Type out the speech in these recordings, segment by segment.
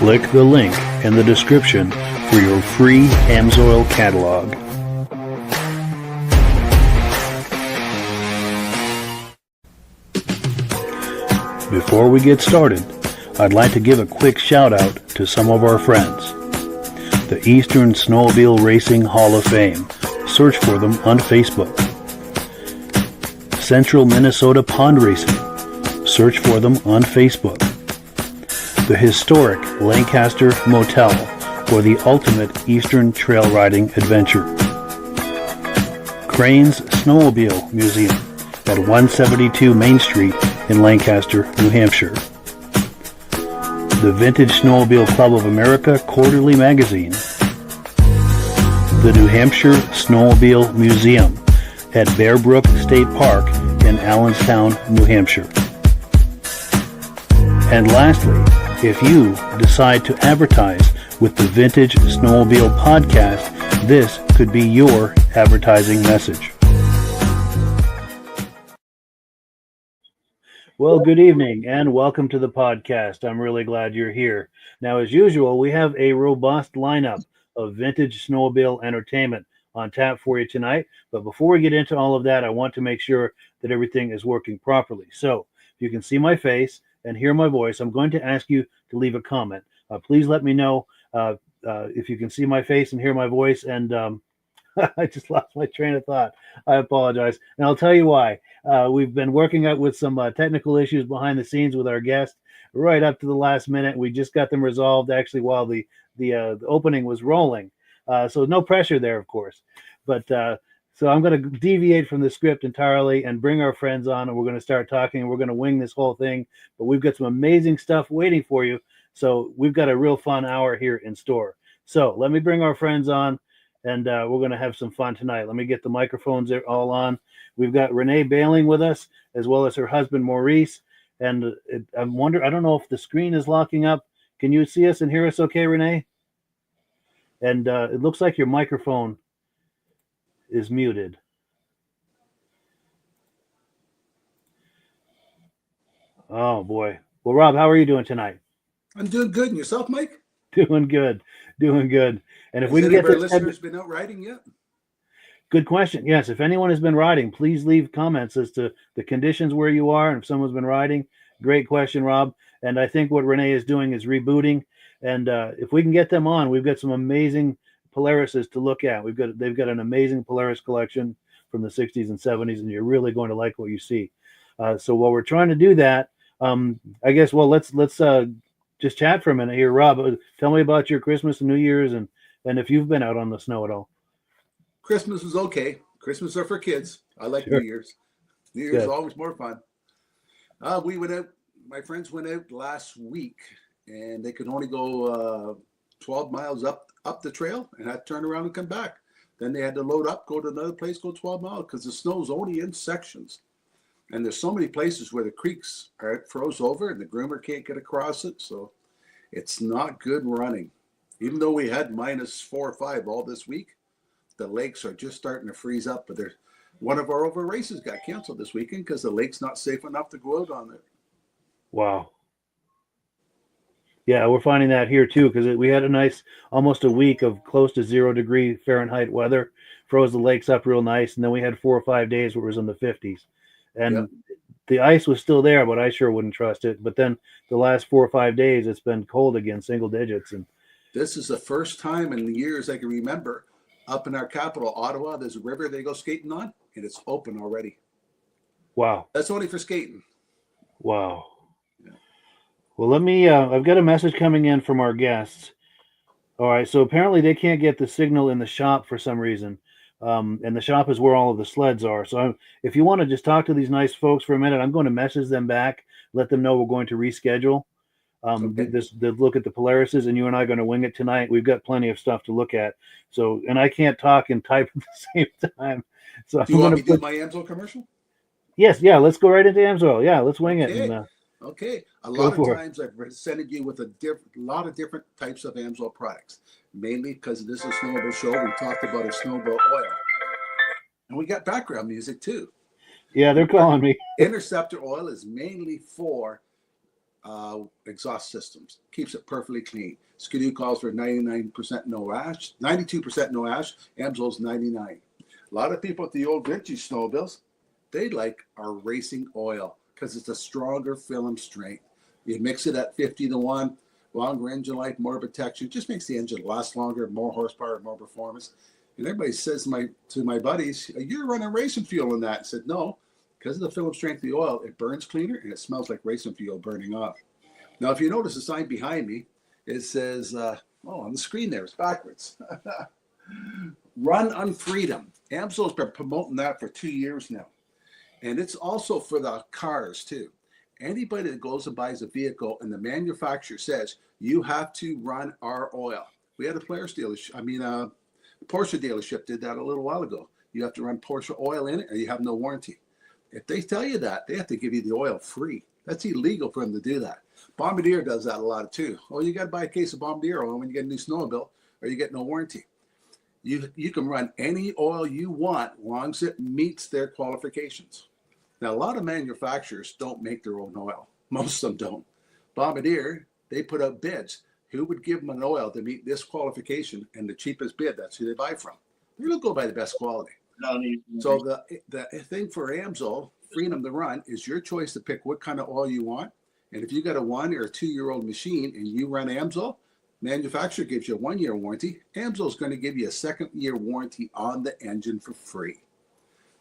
Click the link in the description for your free Amsoil catalog. Before we get started, I'd like to give a quick shout out to some of our friends. The Eastern Snowmobile Racing Hall of Fame. Search for them on Facebook. Central Minnesota Pond Racing. Search for them on Facebook. The historic Lancaster Motel for the ultimate Eastern trail riding adventure. Crane's Snowmobile Museum at 172 Main Street in Lancaster, New Hampshire. The Vintage Snowmobile Club of America Quarterly Magazine. The New Hampshire Snowmobile Museum at Bear Brook State Park in Allenstown, New Hampshire. And lastly, if you decide to advertise with the Vintage Snowmobile Podcast, this could be your advertising message. Well, good evening and welcome to the podcast. I'm really glad you're here. Now, as usual, we have a robust lineup of vintage snowmobile entertainment on tap for you tonight. But before we get into all of that, I want to make sure that everything is working properly. So if you can see my face and hear my voice, I'm going to ask you to leave a comment. Please let me know if you can see my face and hear my voice. And I just lost my train of thought. I apologize. And I'll tell you why. We've been working out with some technical issues behind the scenes with our guest right up to the last minute. We just got them resolved actually while the opening was rolling. So no pressure there, of course. But so I'm going to deviate from the script entirely and bring our friends on, and we're going to start talking, and we're going to wing this whole thing. But we've got some amazing stuff waiting for you. So we've got a real fun hour here in store. So let me bring our friends on, and we're going to have some fun tonight. Let me get the microphones all on. We've got Renee Behling with us, as well as her husband, Maurice. And I don't know if the screen is locking up. Can you see us and hear us okay, Renee? And it looks like your microphone is muted. Oh, boy. Well, Rob, how are you doing tonight? I'm doing good. And yourself, Mike? Doing good. And if we can get get our listeners been out riding yet? Good question. Yes, if anyone has been riding, please leave comments as to the conditions where you are and if someone's been riding. Great question, Rob. And I think what Renee is doing is rebooting. And if we can get them on, we've got some amazing Polarises to look at. They've got an amazing Polaris collection from the 60s and 70s, and you're really going to like what you see. So while we're trying to do that, I guess, well, let's just chat for a minute here. Rob, tell me about your Christmas and New Year's and if you've been out on the snow at all. Christmas was okay. Christmas are for kids. I like Sure. New Year's. New Year's is always more fun. We went out. My friends went out last week, and they could only go 12 miles up the trail and had to turn around and come back. Then they had to load up, go to another place, go 12 miles because the snow's only in sections. And there's so many places where the creeks are froze over and the groomer can't get across it. So it's not good running. Even though we had -4 or 5 all this week, the lakes are just starting to freeze up. But one of our over races got canceled this weekend because the lake's not safe enough to go out on it. Wow. Yeah, we're finding that here too because we had a nice, almost a week of close to 0 degree Fahrenheit weather, froze the lakes up real nice, and then we had 4 or 5 days where it was in the 50s, and the ice was still there, but I sure wouldn't trust it. But then the last 4 or 5 days, it's been cold again, single digits, and this is the first time in the years I can remember up in our capital, Ottawa. There's a river they go skating on, and it's open already. Wow, that's only for skating. Wow. Well, let me, I've got a message coming in from our guests. All right, so apparently they can't get the signal in the shop for some reason. And the shop is where all of the sleds are. So if you want to just talk to these nice folks for a minute, I'm going to message them back, let them know we're going to reschedule the look at the Polarises, and you and I are going to wing it tonight. We've got plenty of stuff to look at. So, and I can't talk and type at the same time. So do you want me to do my Amsoil commercial? Yes, yeah, let's go right into Amsoil. Yeah, let's wing it. And, okay. A lot of times I've presented you with a lot of different types of Amsoil products, mainly because this is a snowmobile show. We talked about a snowmobile oil. And we got background music too. Yeah, they're calling me. Interceptor oil is mainly for exhaust systems. Keeps it perfectly clean. Skidoo calls for 99% no ash, 92% no ash. Amsoil's 99. A lot of people at the old vintage snowmobiles, they like our racing oil because it's a stronger film strength. You mix it at 50-1, longer engine life, more protection, just makes the engine last longer, more horsepower, more performance. And everybody says to my buddies, you're running racing fuel in that. I said, no, because of the film strength of the oil, it burns cleaner and it smells like racing fuel burning off. Now, if you notice the sign behind me, it says, on the screen there, it's backwards. Run on Freedom. Amsoil's been promoting that for 2 years now. And it's also for the cars too. Anybody that goes and buys a vehicle and the manufacturer says, you have to run our oil. We had a Polaris dealership, Porsche dealership did that a little while ago. You have to run Porsche oil in it or you have no warranty. If they tell you that, they have to give you the oil free. That's illegal for them to do that. Bombardier does that a lot too. Oh, you got to buy a case of Bombardier oil when you get a new snowmobile or you get no warranty. You can run any oil you want as long as it meets their qualifications. Now, a lot of manufacturers don't make their own oil. Most of them don't. Bombardier, they put out bids. Who would give them an oil to meet this qualification? And the cheapest bid, that's who they buy from. They don't go by the best quality. So the thing for Amsoil, Freedom to Run, is your choice to pick what kind of oil you want. And if you got a 1 or 2 year old machine and you run Amsoil, manufacturer gives you a 1 year warranty. Amsoil is going to give you a 2nd year warranty on the engine for free.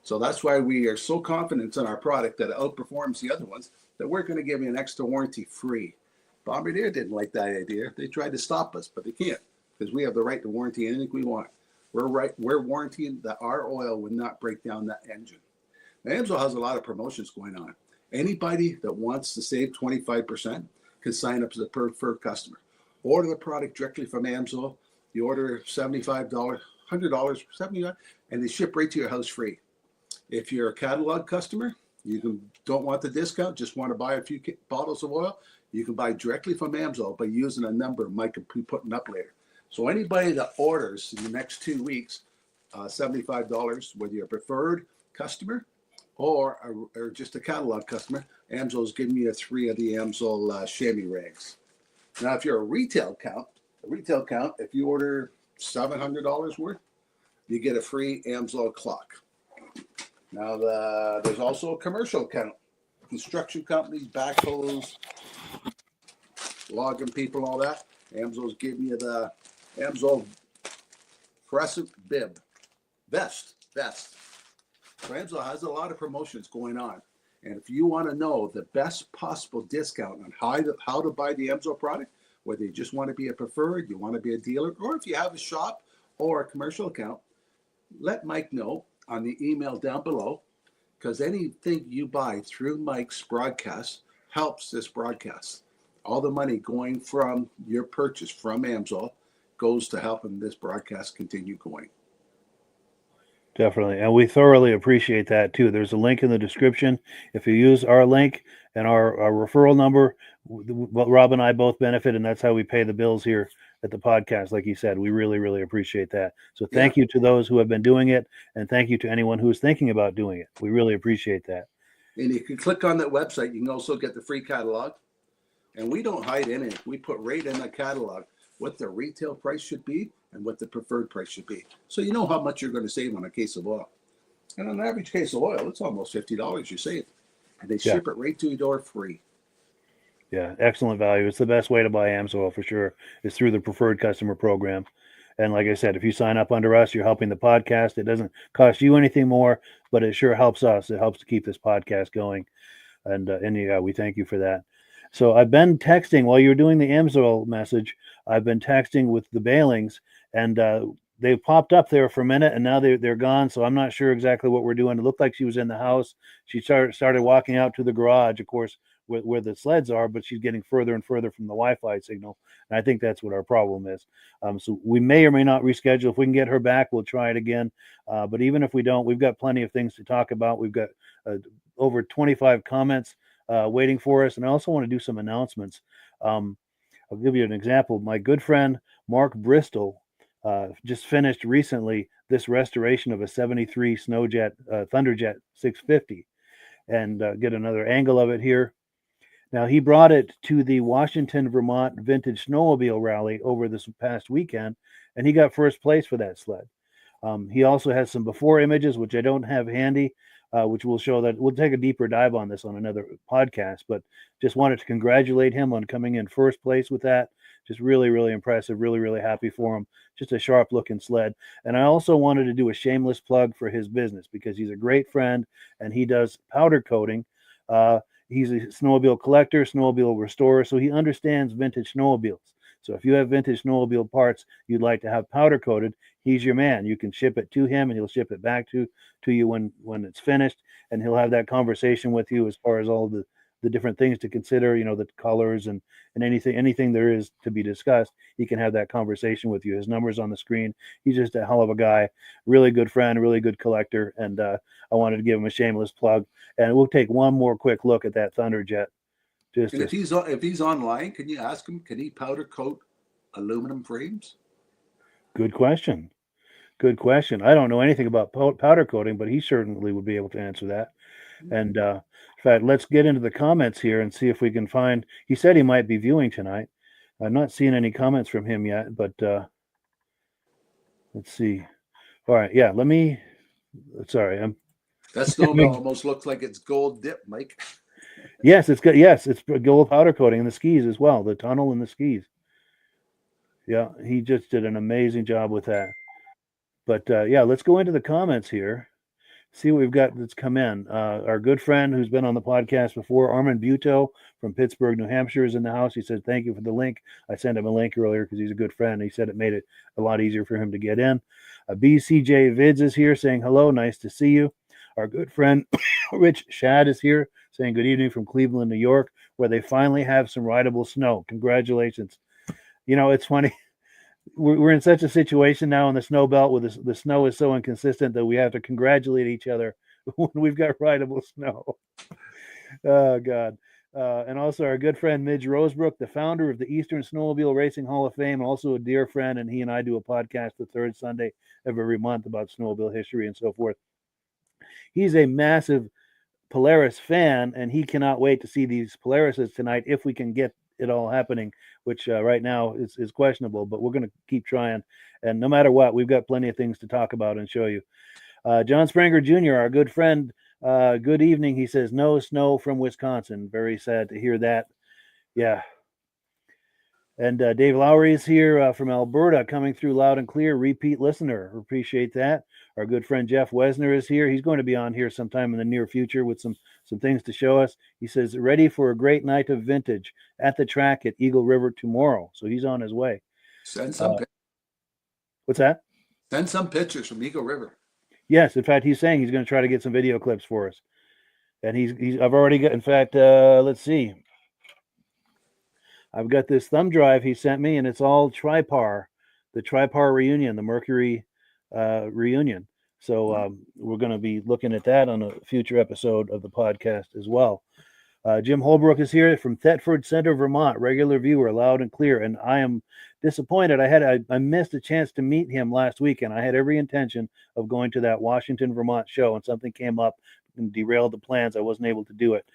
So that's why we are so confident in our product that it outperforms the other ones, that we're going to give you an extra warranty free. Bombardier didn't like that idea. They tried to stop us, but they can't because we have the right to warranty anything we want. We're warranting that our oil would not break down that engine. Now, Amsoil has a lot of promotions going on. Anybody that wants to save 25% can sign up as a preferred customer. Order the product directly from Amsoil. You order $75, $100, $75, and they ship right to your house free. If you're a catalog customer, don't want the discount, just want to buy a few bottles of oil, you can buy directly from Amsoil by using a number Mike will be putting up later. So anybody that orders in the next 2 weeks, $75, whether you're a preferred customer or just a catalog customer, Amsoil's giving you 3 of the Amsoil chamois rags. Now, if you're a retail count, if you order $700 worth, you get a free Amsoil clock. Now, there's also a commercial account. Construction companies, backhoes, logging people, all that. Amsoil's giving you the Amsoil Crescent bib. Vest. So Amsoil has a lot of promotions going on. And if you want to know the best possible discount on how to buy the Amsoil product, whether you just want to be a preferred, you want to be a dealer, or if you have a shop or a commercial account, let Mike know on the email down below, because anything you buy through Mike's broadcast helps this broadcast. All the money going from your purchase from Amsoil goes to helping this broadcast continue going. Definitely. And we thoroughly appreciate that too. There's a link in the description. If you use our link and our referral number, Rob and I both benefit, and that's how we pay the bills here at the podcast. Like you said, we really, really appreciate that. So thank you to those who have been doing it, and thank you to anyone who is thinking about doing it. We really appreciate that. And if you click on that website, you can also get the free catalog. And we don't hide anything. We put right in the catalog what the retail price should be and what the preferred price should be. So you know how much you're going to save on a case of oil. And on an average case of oil, it's almost $50 you save. And they ship it right to your door free. Yeah, excellent value. It's the best way to buy Amsoil for sure. It's through the preferred customer program. And like I said, if you sign up under us, you're helping the podcast. It doesn't cost you anything more, but it sure helps us. It helps to keep this podcast going. And yeah, we thank you for that. So I've been texting while you were doing the Amsoil message. I've been texting with the Behlings, and they popped up there for a minute, and now they're gone. So I'm not sure exactly what we're doing. It looked like she was in the house. She started walking out to the garage, of course, where the sleds are, but she's getting further and further from the Wi-Fi signal. And I think that's what our problem is. So we may or may not reschedule. If we can get her back, we'll try it again. But even if we don't, we've got plenty of things to talk about. We've got over 25 comments waiting for us. And I also want to do some announcements. I'll give you an example. My good friend, Mark Bristol, just finished recently this restoration of a 73 Thunderjet 650, and get another angle of it here. Now, he brought it to the Washington, Vermont Vintage Snowmobile Rally over this past weekend, and he got first place for that sled. He also has some before images, which I don't have handy, which will show that we'll take a deeper dive on this on another podcast, but just wanted to congratulate him on coming in first place with that. Just really, really impressive. Really, really happy for him. Just a sharp looking sled. And I also wanted to do a shameless plug for his business because he's a great friend and he does powder coating. He's a snowmobile collector, snowmobile restorer, so he understands vintage snowmobiles. So if you have vintage snowmobile parts you'd like to have powder coated, he's your man. You can ship it to him and he'll ship it back to you when it's finished, and he'll have that conversation with you as far as all the different things to consider, the colors and anything there is to be discussed. He can have that conversation with you. His number's on the screen. He's just a hell of a guy, really good friend, really good collector, and I wanted to give him a shameless plug. And we'll take one more quick look at that Thunderjet. And if he's online, can you ask him, can he powder coat aluminum frames? Good question. Good question. I don't know anything about powder coating, but he certainly would be able to answer that. And in fact, let's get into the comments here and see if we can find. He said he might be viewing tonight. I'm not seeing any comments from him yet, but let's see. All right, yeah. Sorry, that snowmobile almost looks like it's gold dip, Mike. Yes, it's good. Yes, it's gold powder coating and the skis as well, the tunnel and the skis. Yeah, he just did an amazing job with that. But yeah, let's go into the comments here. See what we've got that's come in. Our good friend who's been on the podcast before, Armand Buto from Pittsburgh, New Hampshire, is in the house. He said, thank you for the link. I sent him a link earlier because he's a good friend. He said it made it a lot easier for him to get in. BCJ Vids is here saying hello. Nice to see you. Our good friend Rich Shad is here saying good evening from Cleveland, New York, where they finally have some rideable snow. Congratulations. It's funny. We're in such a situation now in the snow belt where the snow is so inconsistent that we have to congratulate each other when we've got rideable snow. Oh, God. And also our good friend Midge Rosebrook, the founder of the Eastern Snowmobile Racing Hall of Fame, also a dear friend, and he and I do a podcast the third Sunday of every month about snowmobile history and so forth. He's a massive Polaris fan, and he cannot wait to see these Polarises tonight if we can get it all happening, which right now is questionable, but we're going to keep trying. And no matter what, we've got plenty of things to talk about and show you. John Spranger Jr., our good friend, good evening. He says, no snow from Wisconsin. Very sad to hear that. Yeah. And Dave Lowry is here from Alberta, coming through loud and clear, repeat listener. Appreciate that. Our good friend Jeff Wesner is here. He's going to be on here sometime in the near future with some things to show us. He says, ready for a great night of vintage at the track at Eagle River tomorrow. So he's on his way. Send some pictures. What's that? Send some pictures from Eagle River. Yes. In fact, he's saying he's going to try to get some video clips for us. And I've already got, in fact, let's see. I've got this thumb drive he sent me, and it's all Tripar, the Tripar reunion, the Mercury reunion. So we're going to be looking at that on a future episode of the podcast as well. Jim Holbrook is here from Thetford Center, Vermont, regular viewer, loud and clear. And I am disappointed. I missed a chance to meet him last week, and I had every intention of going to that Washington, Vermont show, and something came up and derailed the plans. I wasn't able to do it.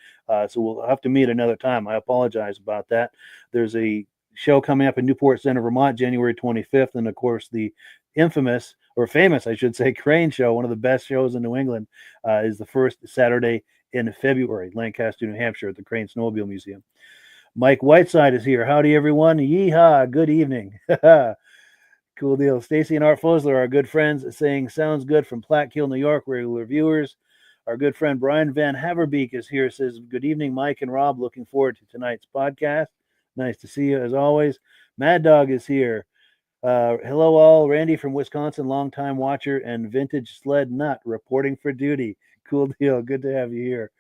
So we'll have to meet another time. I apologize about that. There's a show coming up in Newport Center, Vermont, January 25th. And of course, the famous, I should say, Crane Show, one of the best shows in New England, is the first Saturday in February, Lancaster, New Hampshire, at the Crane Snowmobile Museum. Mike Whiteside is here. Howdy, everyone. Yeehaw. Good evening. Cool deal. Stacy and Art Fosler, our good friends, saying sounds good from Platte Kill, New York, regular viewers. Our good friend Brian Van Haverbeek is here, says, good evening, Mike and Rob. Looking forward to tonight's podcast. Nice to see you, as always. Mad Dog is here. Hello, all. Randy from Wisconsin, longtime watcher and vintage sled nut, reporting for duty. Cool deal. Good to have you here.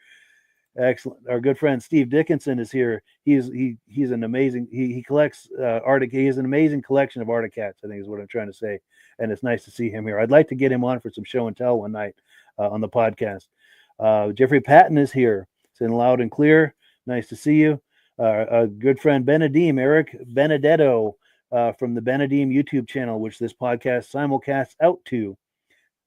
Excellent. Our good friend Steve Dickinson is here. He's an amazing. He collects Arctic. He has an amazing collection of Arcticats, I think is what I'm trying to say. And it's nice to see him here. I'd like to get him on for some show and tell one night on the podcast. Jeffrey Patton is here. It's in loud and clear. Nice to see you. A good friend Benedim, Eric Benedetto, from the Benedim YouTube channel, which this podcast simulcasts out to.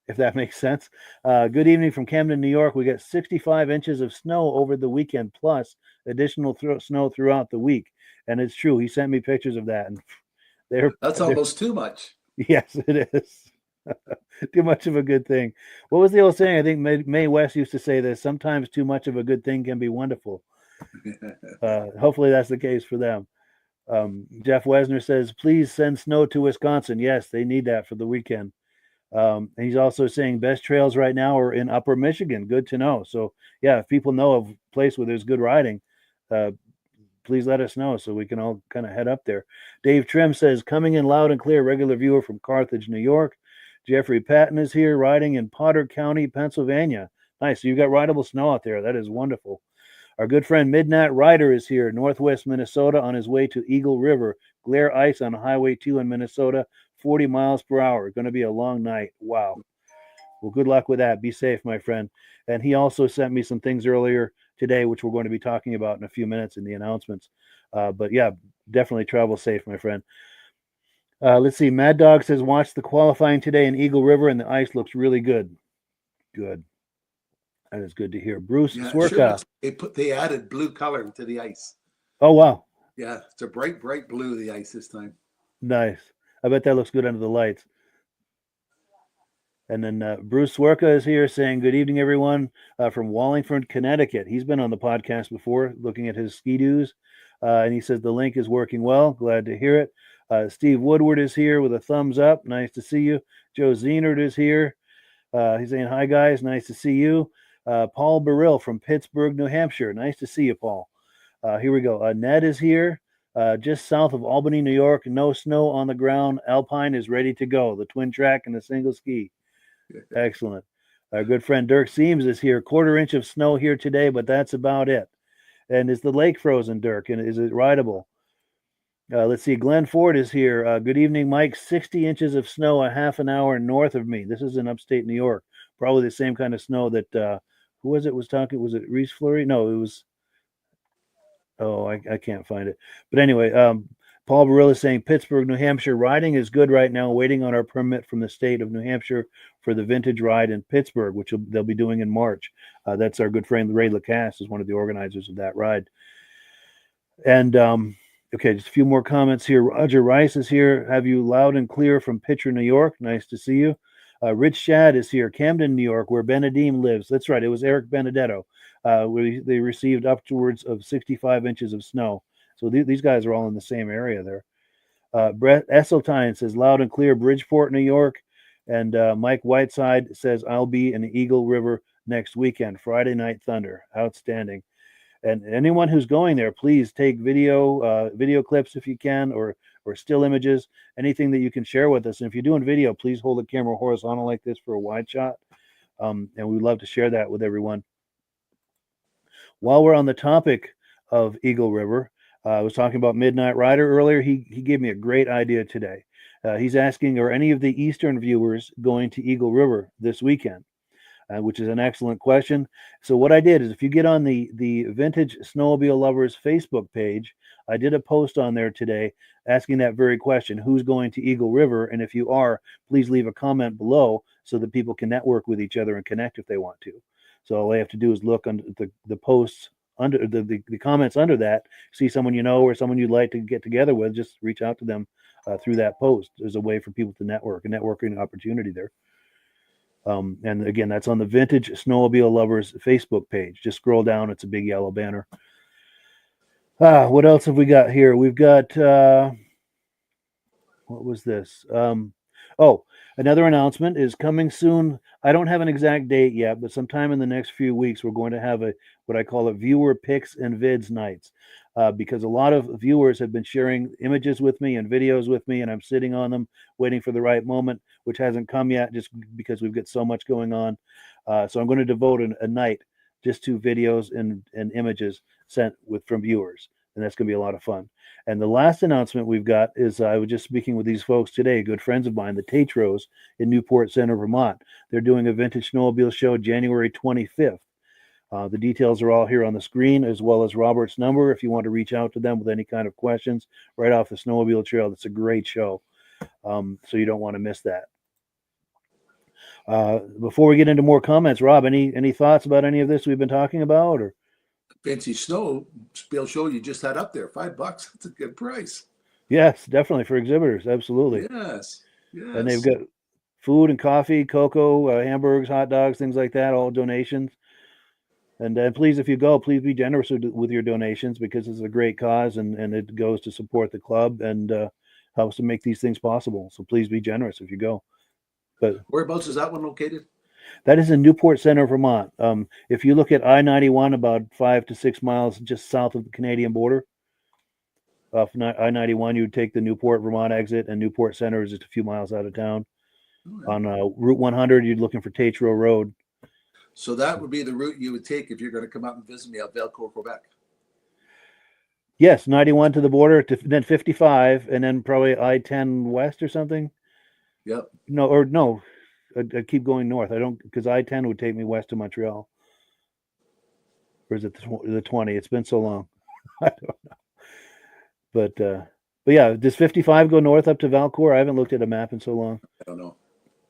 if that makes sense. Good evening from Camden, New York. We got 65 inches of snow over the weekend, plus additional snow throughout the week. And it's true. He sent me pictures of that, and That's almost too much. Yes, it is. Too much of a good thing. What was the old saying? I think Mae West used to say this. Sometimes too much of a good thing can be wonderful. Hopefully that's the case for them. Jeff Wesner says, please send snow to Wisconsin. Yes, they need that for the weekend. And he's also saying best trails right now are in Upper Michigan. Good to know. So, yeah, if people know of a place where there's good riding, please let us know so we can all kind of head up there. Dave Trim says, coming in loud and clear, regular viewer from Carthage, New York. Jeffrey Patton is here, riding in Potter County, Pennsylvania. Nice. So you've got rideable snow out there. That is wonderful. Our good friend Midnight Rider is here, northwest Minnesota, on his way to Eagle River. Glare ice on Highway 2 in Minnesota, 40 miles per hour. Going to be a long night. Wow. Well, good luck with that. Be safe, my friend. And he also sent me some things earlier today, which we're going to be talking about in a few minutes in the announcements. But yeah, definitely travel safe, my friend. Let's see. Mad Dog says, watch the qualifying today in Eagle River, and the ice looks really good. Good. That is good to hear. Bruce Swerka. Sure. They added blue color to the ice. Oh, wow. Yeah, it's a bright blue, the ice this time. Nice. I bet that looks good under the lights. And then Bruce Swerka is here saying, good evening, everyone, from Wallingford, Connecticut. He's been on the podcast before looking at his ski-doos. And he says the link is working well. Glad to hear it. Steve Woodward is here with a thumbs up. Nice to see you. Joe Zienert is here. He's saying, hi, guys. Nice to see you. Paul Burrill from Pittsburgh, New Hampshire. Nice to see you, Paul. Here we go. Ned is here. Just south of Albany, New York. No snow on the ground. Alpine is ready to go. The twin track and the single ski. Excellent. Our good friend Dirk Seams is here. 1/4 inch of snow here today, but that's about it. And is the lake frozen, Dirk? And is it rideable? Let's see. Glenn Ford is here. Good evening, Mike. 60 inches of snow a half an hour north of me. This is in upstate New York. Probably the same kind of snow that, who was it was talking? Was it Reese Fleury? No, it was, I can't find it. But anyway, Paul Barilla is saying Pittsburgh, New Hampshire. Riding is good right now. Waiting on our permit from the state of New Hampshire for the vintage ride in Pittsburgh, which they'll be doing in March. That's our good friend Ray Lacasse is one of the organizers of that ride. And okay, just a few more comments here. Roger Rice is here. Have you loud and clear from Pitcher, New York? Nice to see you. Rich Shad is here. Camden, New York, where Benedim lives. That's right. It was Eric Benedetto. They received upwards of 65 inches of snow. So these guys are all in the same area there. Brett Esseltine says loud and clear, Bridgeport, New York. And Mike Whiteside says, I'll be in the Eagle River next weekend, Friday Night Thunder. Outstanding. And anyone who's going there, please take video clips if you can, or still images, anything that you can share with us. And if you're doing video, please hold the camera horizontal like this for a wide shot. And we'd love to share that with everyone. While we're on the topic of Eagle River, I was talking about Midnight Rider earlier. He gave me a great idea today. He's asking, are any of the Eastern viewers going to Eagle River this weekend? Which is an excellent question. So what I did is, if you get on the Vintage Snowmobile Lovers Facebook page, I did a post on there today asking that very question, who's going to Eagle River? And if you are, please leave a comment below so that people can network with each other and connect if they want to. So all they have to do is look under the posts, under the comments under that, see someone you know or someone you'd like to get together with, just reach out to them through that post. There's a way for people to network, a networking opportunity there. And again, that's on the Vintage Snowmobile Lovers Facebook page. Just scroll down. It's a big yellow banner. What else have we got here? We've got, what was this? Another announcement is coming soon. I don't have an exact date yet, but sometime in the next few weeks, we're going to have what I call a viewer picks and vids nights. Because a lot of viewers have been sharing images with me and videos with me, and I'm sitting on them waiting for the right moment, which hasn't come yet just because we've got so much going on. So I'm going to devote a night just to videos and images sent from viewers, and that's going to be a lot of fun. And the last announcement we've got is I was just speaking with these folks today, good friends of mine, the Tatros in Newport Center, Vermont. They're doing a Vintage Snowmobile show January 25th. The details are all here on the screen, as well as Robert's number if you want to reach out to them with any kind of questions right off the Snowmobile Trail. It's a great show, so you don't want to miss that. Before we get into more comments, Rob, any thoughts about any of this we've been talking about? Or Vintage Snowmobile show you just had up there, $5. That's a good price. yes, definitely for exhibitors, absolutely. Yes. And they've got food and coffee, cocoa, hamburgers, hot dogs, things like that, all donations. And please, if you go, please be generous with your donations, because it's a great cause, and it goes to support the club and helps to make these things possible. So please be generous if you go. But whereabouts is that one located? That is in Newport Center, Vermont. If you look at I-91, about 5 to 6 miles just south of the Canadian border, off I-91, you would take the Newport, Vermont exit, and Newport Center is just a few miles out of town. Oh, yeah. On Route 100, you're looking for Tatro Road. So that would be the route you would take if you're going to come out and visit me at Valcourt, Quebec. Yes, 91 to the border, then 55, and then probably I-10 west or something. Yep. No. I keep going north. I don't, because I-10 would take me west to Montreal. Or is it the 20? It's been so long. I don't know. But yeah, does 55 go north up to Valcourt? I haven't looked at a map in so long. I don't know.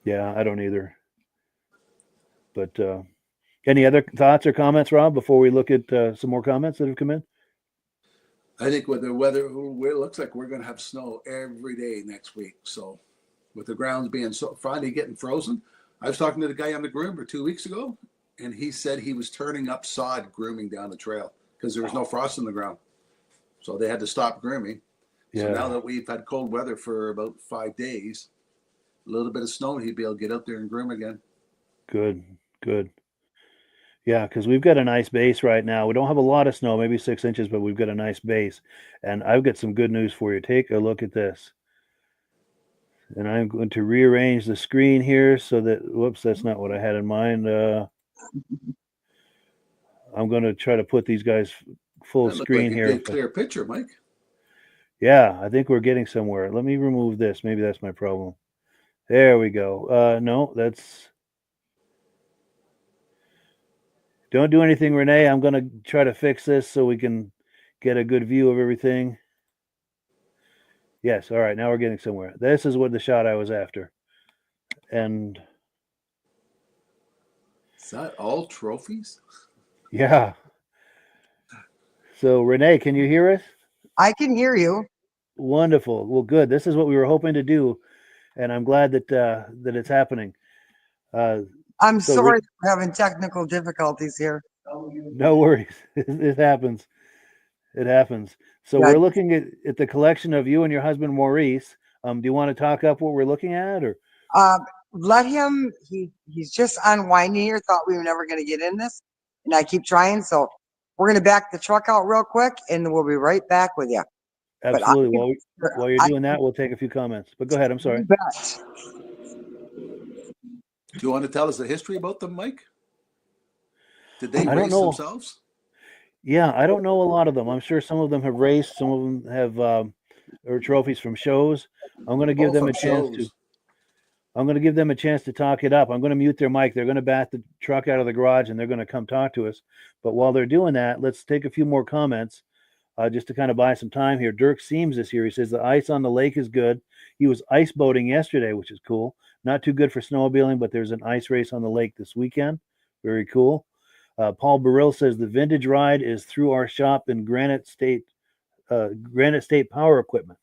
Yeah, I don't either. But any other thoughts or comments, Rob, before we look at some more comments that have come in? I think with the weather, it looks like we're going to have snow every day next week. So with the grounds being so finally getting frozen, I was talking to the guy on the groomer 2 weeks ago, and he said he was turning up sod grooming down the trail because there was no frost in the ground. So they had to stop grooming. Yeah. So now that we've had cold weather for about 5 days, a little bit of snow, he'd be able to get out there and groom again. Good. Yeah, because we've got a nice base right now. We don't have a lot of snow, maybe 6 inches, but we've got a nice base. And I've got some good news for you. Take a look at this. And I'm going to rearrange the screen here so that, whoops, that's not what I had in mind. I'm going to try to put these guys full screen here. Good, clear picture, Mike. Yeah, I think we're getting somewhere. Let me remove this. Maybe that's my problem. There we go. No, that's... Don't do anything, Renee. I'm going to try to fix this so we can get a good view of everything. Yes, all right, now we're getting somewhere. This is what the shot I was after. And... Is that all trophies? Yeah. So, Renee, can you hear us? I can hear you. Wonderful. Well, good. This is what we were hoping to do, and I'm glad that that it's happening. I'm sorry we're having technical difficulties here. No worries. It happens. It happens. So we're looking at the collection of you and your husband, Maurice. Do you want to talk up what we're looking at, or? Let him. He's just unwinding here. Thought we were never going to get in this, and I keep trying. So we're going to back the truck out real quick, and we'll be right back with you. Absolutely. While you're doing that, we'll take a few comments. But go ahead. I'm sorry. Do you want to tell us the history about them, Mike? Did they race themselves? Yeah, I don't know a lot of them. I'm sure some of them have raced. Some of them have or trophies from shows. I'm going to give them a chance to. I'm going to give them a chance to talk it up. I'm going to mute their mic. They're going to bat the truck out of the garage, and they're going to come talk to us. But while they're doing that, let's take a few more comments just to kind of buy some time here. Dirk Seams is here. He says the ice on the lake is good. He was ice boating yesterday, which is cool. Not too good for snowmobiling, but there's an ice race on the lake this weekend. Very cool. Paul Burrill says the vintage ride is through our shop in Granite State Power Equipment.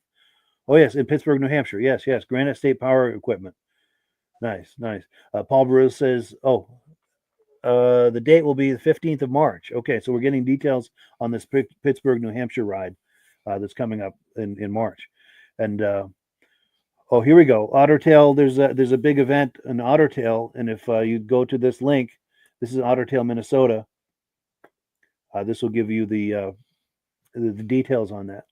Oh, yes, in Pittsburgh, New Hampshire. Yes, Granite State Power Equipment. Nice. Paul Burrill says, the date will be the 15th of March. Okay, so we're getting details on this Pittsburgh, New Hampshire ride that's coming up in March. And here we go. Ottertail, there's a big event in Ottertail, and if you go to this link, this is Ottertail, Minnesota. This will give you the details on that.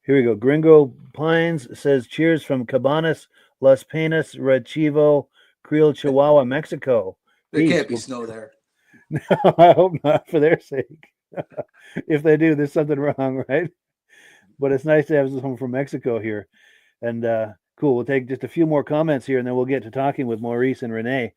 Here we go. Gringo Pines says, cheers from Cabanas, Las Penas, Red Chivo, Creel, Chihuahua, Mexico. There can't be snow there. No, I hope not, for their sake. If they do, there's something wrong, right? But it's nice to have someone from Mexico here. And cool. We'll take just a few more comments here, and then we'll get to talking with Maurice and Renee.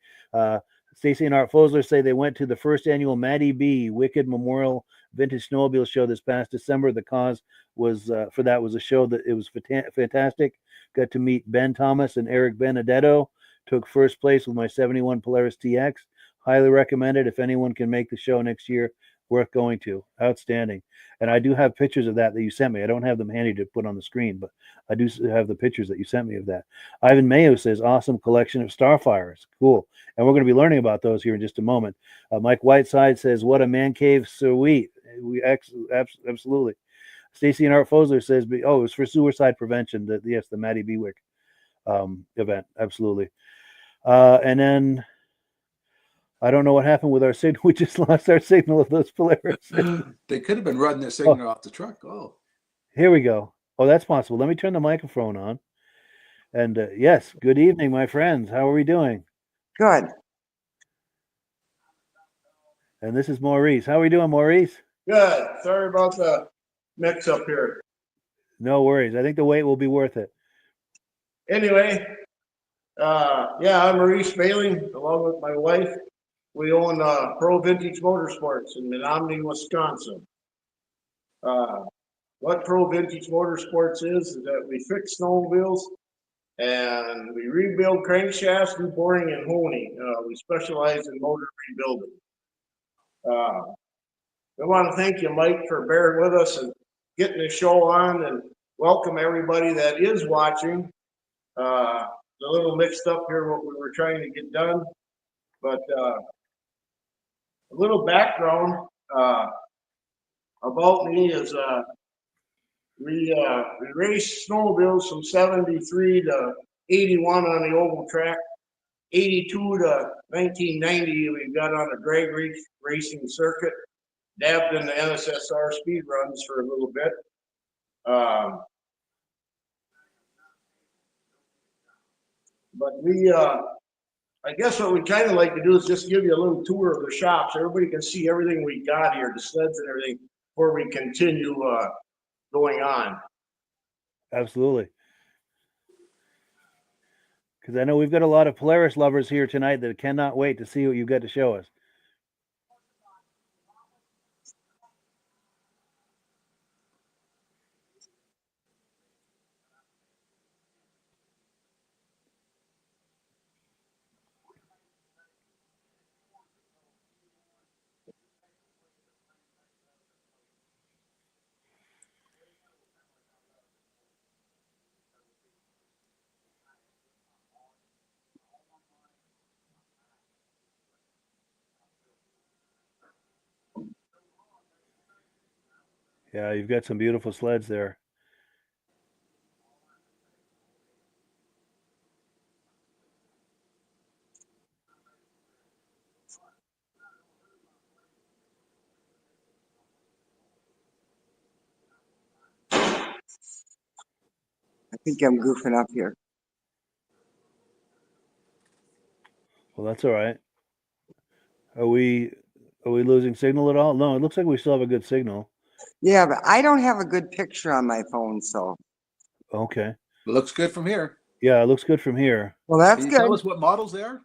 Stacy and Art Fosler say they went to the first annual Maddie B. Wicked Memorial Vintage Snowmobile Show this past December. The cause was for that was a show that it was fantastic. Got to meet Ben Thomas and Eric Benedetto. Took first place with my 71 Polaris TX. Highly recommended. If anyone can make the show next year, worth going to. Outstanding. And I do have pictures of that you sent me. I don't have them handy to put on the screen, but I do have the pictures that you sent me of that. Ivan Mayo says, awesome collection of Starfires. Cool. And we're going to be learning about those here in just a moment. Mike Whiteside says, what a man cave sweet. Absolutely. Stacy and Art Fosler says, it was for suicide prevention. The Maddie Bewick event. Absolutely. And then I don't know what happened with our signal. We just lost our signal of those Polaris. They could have been running their signal off the truck. Oh, here we go. Oh, that's possible. Let me turn the microphone on. And yes, good evening, my friends. How are we doing? Good. And this is Maurice. How are we doing, Maurice? Good. Sorry about the mix up here. No worries. I think the wait will be worth it. Anyway, I'm Maurice Behling, along with my wife. We own Pro Vintage Motorsports in Menominee, Wisconsin. What Pro Vintage Motorsports is that we fix snowmobiles and we rebuild crankshafts, do boring and honing. We specialize in motor rebuilding. We want to thank you, Mike, for bearing with us and getting the show on, and welcome everybody that is watching. A little mixed up here what we were trying to get done, but a little background about me is we raced snowmobiles from 73 to 81 on the oval track. 82 to 1990, we got on a drag racing circuit, dabbed in the NSSR speed runs for a little bit. But I guess what we kind of like to do is just give you a little tour of the shop so everybody can see everything we got here, the sleds and everything, before we continue going on. Absolutely. Because I know we've got a lot of Polaris lovers here tonight that cannot wait to see what you've got to show us. Yeah, you've got some beautiful sleds there. I think I'm goofing up here. Well, that's all right. Are we losing signal at all? No, it looks like we still have a good signal. Yeah, but I don't have a good picture on my phone, so. Okay. it looks good from here. Yeah, it looks good from here. Well, that's Can you tell good. us what models they are?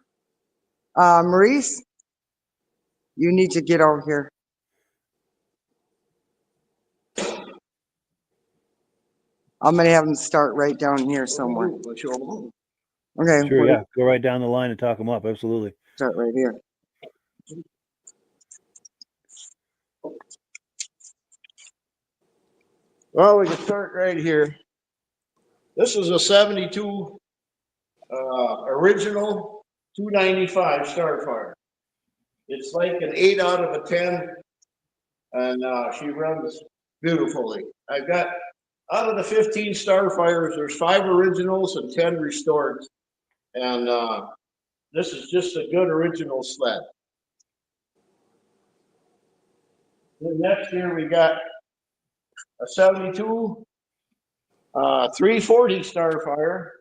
Maurice, you need to get over here. I'm going to have them start right down here somewhere. Okay. Sure, yeah. Go right down the line and talk them up. Absolutely. Start right here. Well, we can start right here. This is a 72 original 295 Starfire. It's like an 8 out of a 10, and she runs beautifully. I've got, out of the 15 Starfires, there's 5 originals and 10 restored. And this is just a good original sled. Then next year we got a 72 340 Starfire.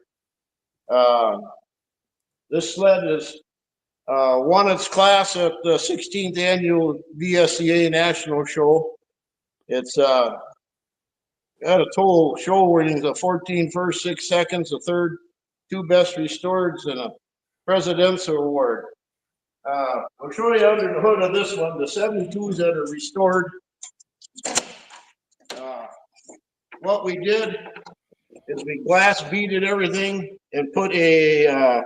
This sled is won its class at the 16th annual VSCA National Show. It's got a total show ratings of 14 first, 6 seconds, a third, 2 best restoreds, and a President's Award. I'll show you under the hood of this one, the 72s that are restored. What we did is we glass beaded everything and put a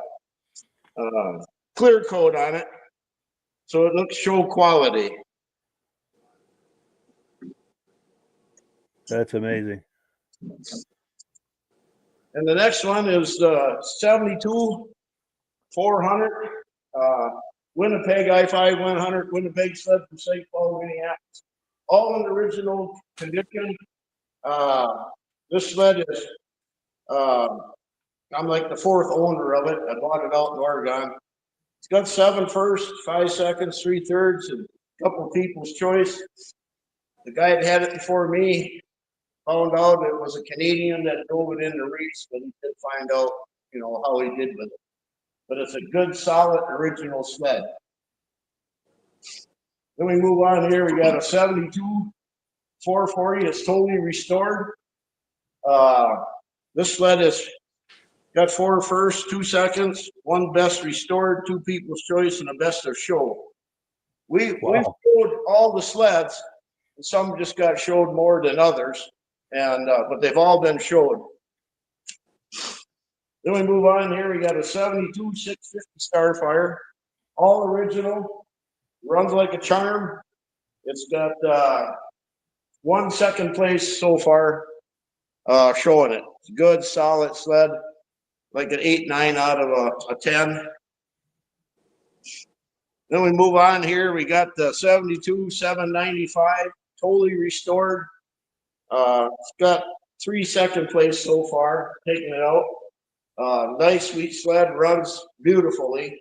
clear coat on it, so it looks show quality. That's amazing. And the next one is 72 400 Winnipeg I-5 100 Winnipeg sled from St. Paul, Minneapolis. All in original condition. This sled is, I'm like the fourth owner of it. I bought it out in Oregon. It's got 7 firsts, 5 seconds, 3 thirds, and a couple of people's choice. The guy that had it before me found out it was a Canadian that drove it in the race, but he did find out, how he did with it. But it's a good, solid, original sled. Then we move on here. We got a 72 440. It's totally restored. This sled has got 4 firsts, 2 seconds, 1 best restored, 2 people's choice, and a best of show. We've showed all the sleds, and some just got showed more than others, and but they've all been showed. Then we move on here. We got a 72 650 Starfire, all original, runs like a charm. It's got 1 second place so far, showing it. It's a good, solid sled, like an 8-9 out of a 10. Then we move on here. We got the 72 795, totally restored. It's got 3 second place so far, taking it out. Nice, sweet sled, runs beautifully.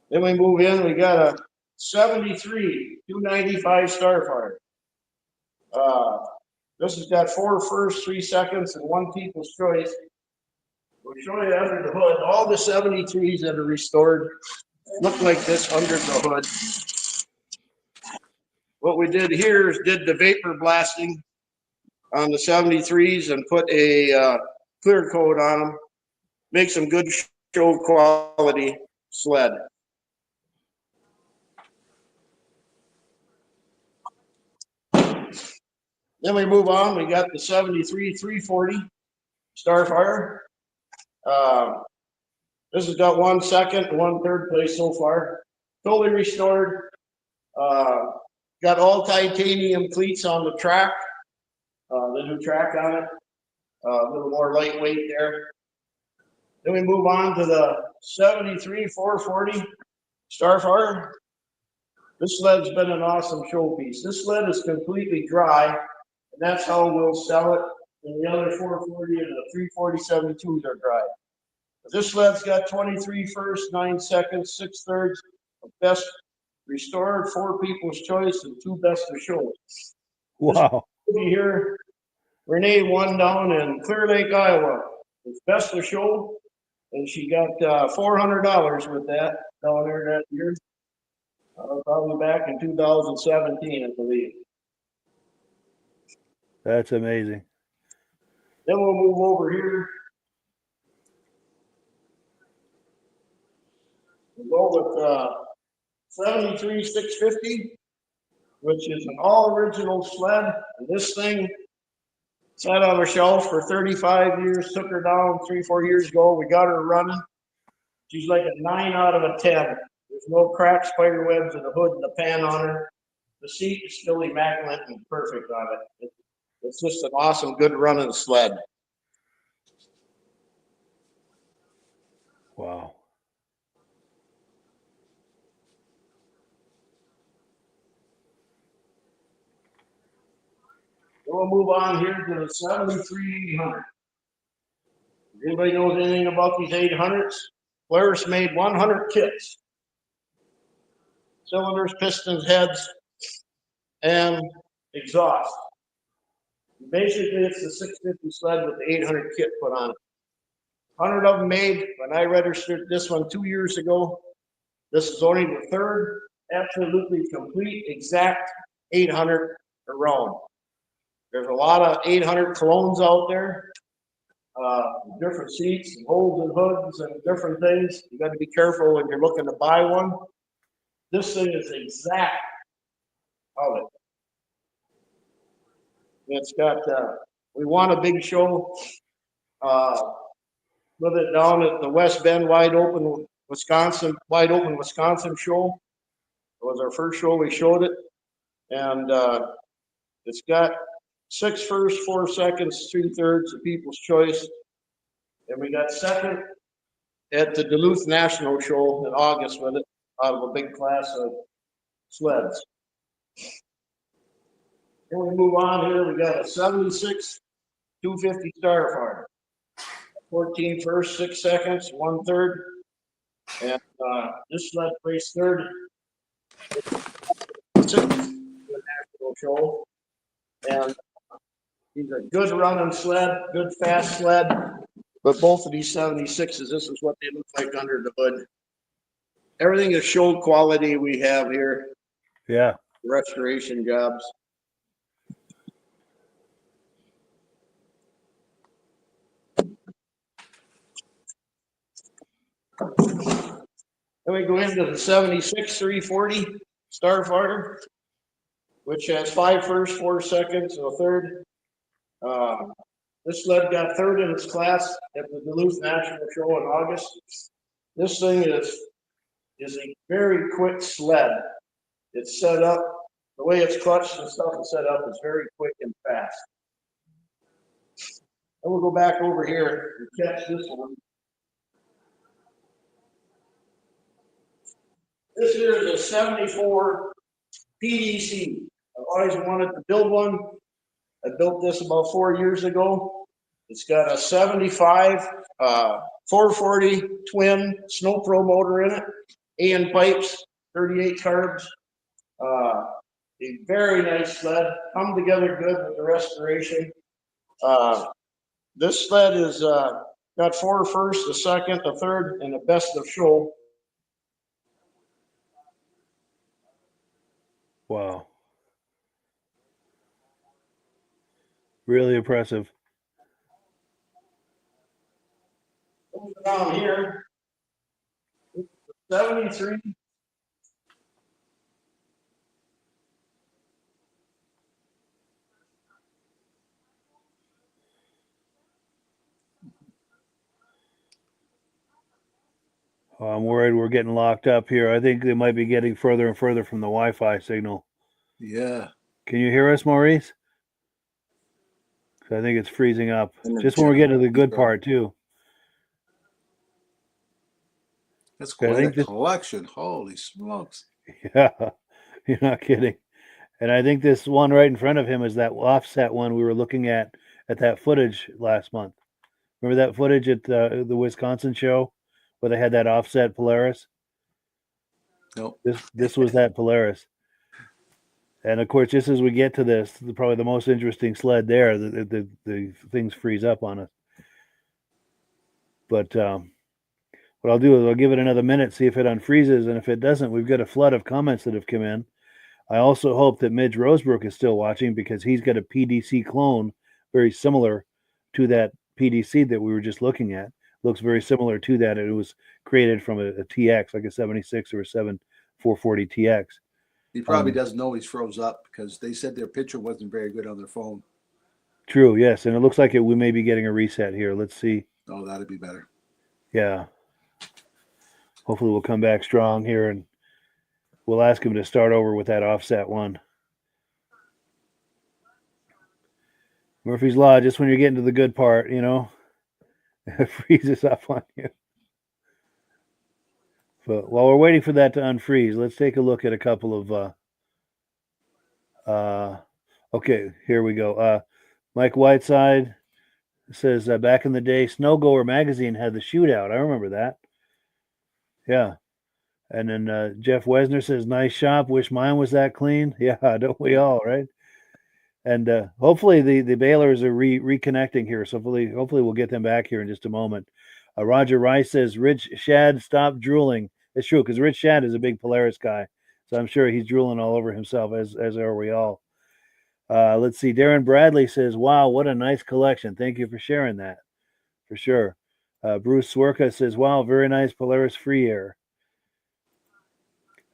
Then we move in. We got a 73 295 Starfire. This has got 4 firsts, 3 seconds, and 1 people's choice. We'll show you under the hood. All the 73s that are restored look like this under the hood. What we did here is did the vapor blasting on the 73s and put a clear coat on them. Makes them good show quality sled. Then we move on. We got the 73 340 Starfire. This has got 1 second and 1 third place so far. Totally restored. Got all titanium cleats on the track. The new track on it. A little more lightweight there. Then we move on to the 73 440 Starfire. This sled's been an awesome showpiece. This sled is completely dry, and that's how we'll sell it. And the other 440 and the 340 72s are dry. But this sled's got 23 firsts, 9 seconds, 6 thirds, best restored, 4 people's choice, and 2 best of show. Wow. Here, Renee won down in Clear Lake, Iowa. It's best of show, and she got $400 with that down there that year. Probably back in 2017, I believe. That's amazing. Then we'll move over here. We'll go with 73 650, which is an all original sled. And this thing sat on a shelf for 35 years, took her down 3-4 years ago. We got her running. She's like a 9 out of a 10. There's no cracked spider webs in the hood and the pan on her. The seat is still immaculate and perfect on it. It's just an awesome, good running sled. Wow. We'll move on here to the 73 800. If anybody knows anything about these 800s? Polaris made 100 kits. Cylinders, pistons, heads, and exhaust. Basically, it's the 650 sled with the 800 kit put on it. 100 of them made. When I registered this one 2 years ago, this is only the third absolutely complete, exact 800 around. There's a lot of 800 clones out there, different seats and holes and hoods and different things. You got to be careful when you're looking to buy one. This thing is exact of it. It's got, we want a big show. with it down at the West Bend Wide Open Wisconsin show. It was our first show we showed it. And it's got 6 firsts, 4 seconds, 2/3 of People's Choice. And we got second at the Duluth National Show in August with it, out of a big class of sleds. Then we move on here, we got a 76 250 Starfighter. 14 first, 6 seconds, 1/3. And this sled placed third at the national show. And he's a good running sled, good fast sled. But both of these 76s, this is what they look like under the hood. Everything is show quality we have here. Yeah. Restoration jobs. Then we go into the 76 340 Starfighter, which has 5 firsts, 4 seconds, and a 1/3. This sled got 3rd in its class at the Duluth National Show in August. This thing is a very quick sled. It's set up, the way it's clutched and stuff is set up is very quick and fast. Then we'll go back over here and catch this one. This here is a 74 PDC. I've always wanted to build one. I built this about 4 years ago. It's got a 75 440 twin Snow Pro motor in it, AN pipes, 38 carbs. A very nice sled, come together good with the restoration. This sled is got 4 firsts, a second, a 1/3, and a best of show. Wow. Really impressive. Down here, 73. Oh, I'm worried we're getting locked up here. I think they might be getting further and further from the Wi-Fi signal. Yeah. Can you hear us, Maurice? I think it's freezing up. Just when we're getting to the good part, too. That's quite a collection. Holy smokes. Yeah, you're not kidding. And I think this one right in front of him is that offset one we were looking at that footage last month. Remember that footage at the Wisconsin show where they had that offset Polaris? Nope. This was that Polaris. And of course, just as we get to this, probably the most interesting sled there, the things freeze up on us. But what I'll do is I'll give it another minute, see if it unfreezes, and if it doesn't, we've got a flood of comments that have come in. I also hope that Midge Rosebrook is still watching because he's got a PDC clone very similar to that PDC that we were just looking at. Looks very similar to that. It was created from a TX, like a 76 or a 7440 TX. He probably doesn't know he's froze up because they said their picture wasn't very good on their phone. True, yes. And it looks like we may be getting a reset here. Let's see. Oh, that'd be better. Yeah. Hopefully we'll come back strong here and we'll ask him to start over with that offset one. Murphy's Law, just when you're getting to the good part, it freezes up on you. But while we're waiting for that to unfreeze, let's take a look at a couple of okay, here we go. Mike Whiteside says back in the day, Snowgoer magazine had the shootout. I remember that. Yeah. And then Jeff Wesner says, nice shop. Wish mine was that clean. Yeah, don't we all, right? And hopefully the Baylors are reconnecting here. So hopefully we'll get them back here in just a moment. Roger Rice says, Rich Shad, stop drooling. It's true, because Rich Shad is a big Polaris guy. So I'm sure he's drooling all over himself, as are we all. Let's see. Darren Bradley says, wow, what a nice collection. Thank you for sharing that. For sure. Bruce Swerka says, wow, very nice Polaris free air.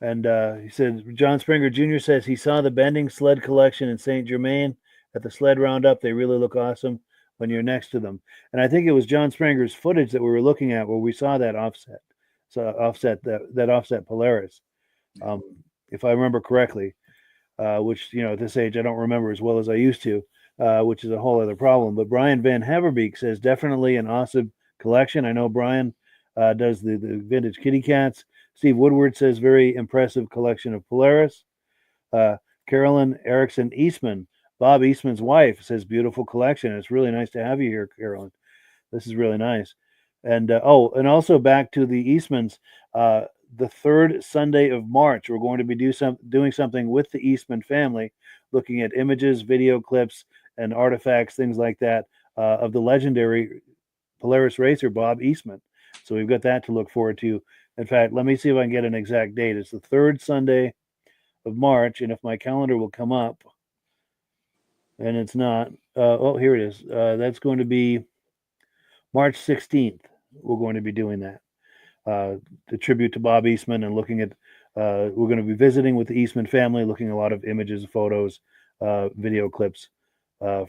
And he said, John Springer Jr. says he saw the bending sled collection in St. Germain at the sled roundup. They really look awesome. when you're next to them. And I think it was John Spranger's footage that we were looking at where we saw that offset, that offset Polaris, if I remember correctly. Which, at this age I don't remember as well as I used to, which is a whole other problem. But Brian Van Haverbeek says definitely an awesome collection. I know Brian does the vintage kitty cats. Steve Woodward says very impressive collection of Polaris. Carolyn Erickson Eastman, Bob Eastman's wife, says beautiful collection. It's really nice to have you here, Carolyn. This is really nice. And and also back to the Eastmans. The third Sunday of March, we're going to be doing something with the Eastman family, looking at images, video clips, and artifacts, things like that, of the legendary Polaris racer Bob Eastman. So we've got that to look forward to. In fact, let me see if I can get an exact date. It's the third Sunday of March, and if my calendar will come up, and it's not, here it is. That's going to be March 16th. We're going to be doing that. The tribute to Bob Eastman, and looking at, we're going to be visiting with the Eastman family, looking at a lot of images, photos, video clips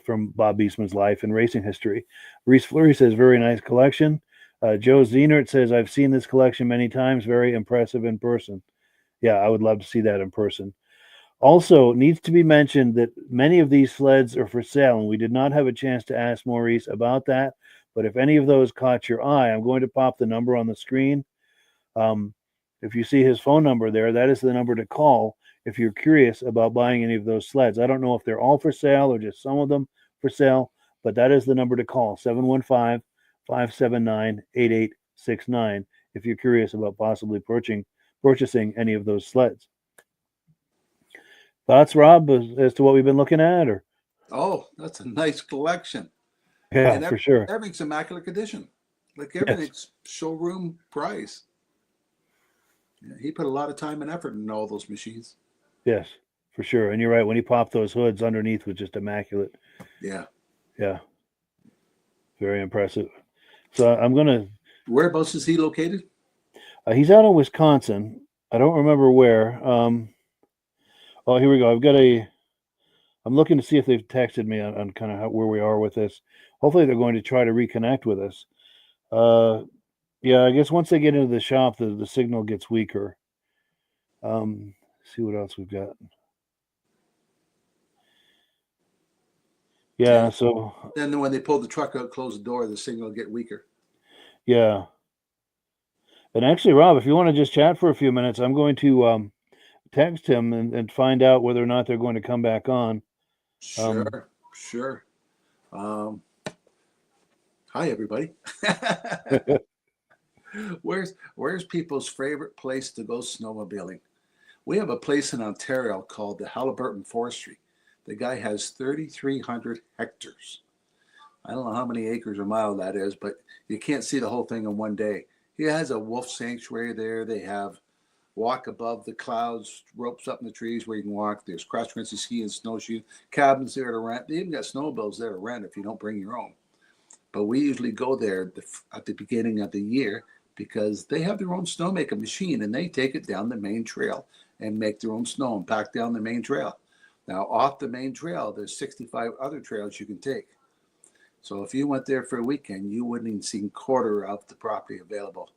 from Bob Eastman's life and racing history. Reese Fleury says, very nice collection. Joe Zienert says, I've seen this collection many times, very impressive in person. Yeah, I would love to see that in person. Also, needs to be mentioned that many of these sleds are for sale, and we did not have a chance to ask Maurice about that. But if any of those caught your eye, I'm going to pop the number on the screen. If you see his phone number there, that is the number to call if you're curious about buying any of those sleds. I don't know if they're all for sale or just some of them for sale, but that is the number to call, 715-579-8869, if you're curious about possibly purchasing any of those sleds. Thoughts, Rob, as to what we've been looking at? Or that's a nice collection. Yeah, and for sure. Everything's immaculate condition. Like everything's showroom price. Yeah, he put a lot of time and effort in all those machines. Yes, for sure. And you're right. When he popped those hoods, underneath was just immaculate. Yeah. Yeah. Very impressive. So I'm going to... Whereabouts is he located? He's out in Wisconsin. I don't remember where. Here we go. I'm looking to see if they've texted me on kind of where we are with this. Hopefully they're going to try to reconnect with us. Yeah, I guess once they get into the shop, the signal gets weaker. See what else we've got. Yeah, so... Then when they pull the truck out, close the door, the signal will get weaker. Yeah. And actually, Rob, if you want to just chat for a few minutes, I'm going to text him and find out whether or not they're going to come back on. Sure. Hi, everybody. Where's people's favorite place to go snowmobiling? We have a place in Ontario called the Halliburton Forestry. The guy has 3,300 hectares. I don't know how many acres or mile that is, but you can't see the whole thing in one day. He has a wolf sanctuary there. They have walk above the clouds, ropes up in the trees where you can walk. There's cross-country ski and snowshoe, cabins there to rent. They even got snowmobiles there to rent if you don't bring your own. But we usually go there at the beginning of the year because they have their own snowmaking machine, and they take it down the main trail and make their own snow and pack down the main trail. Now, off the main trail, there's 65 other trails you can take. So if you went there for a weekend, you wouldn't even see a quarter of the property available.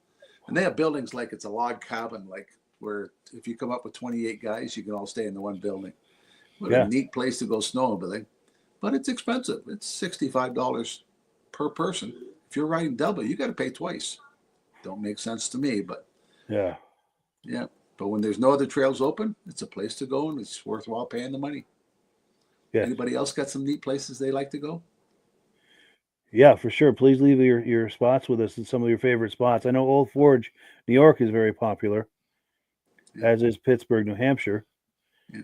And they have buildings like it's a log cabin, like where if you come up with 28 guys, you can all stay in the one building. What a neat place to go snowmobiling. But it's expensive. It's $65 per person. If you're riding double, you got to pay twice. Don't make sense to me, but yeah. But when there's no other trails open, it's a place to go, and it's worthwhile paying the money. Yeah. Anybody else got some neat places they like to go? Yeah, for sure. Please leave your spots with us and some of your favorite spots. I know Old Forge, New York is very popular, as is Pittsburgh, New Hampshire. Yeah.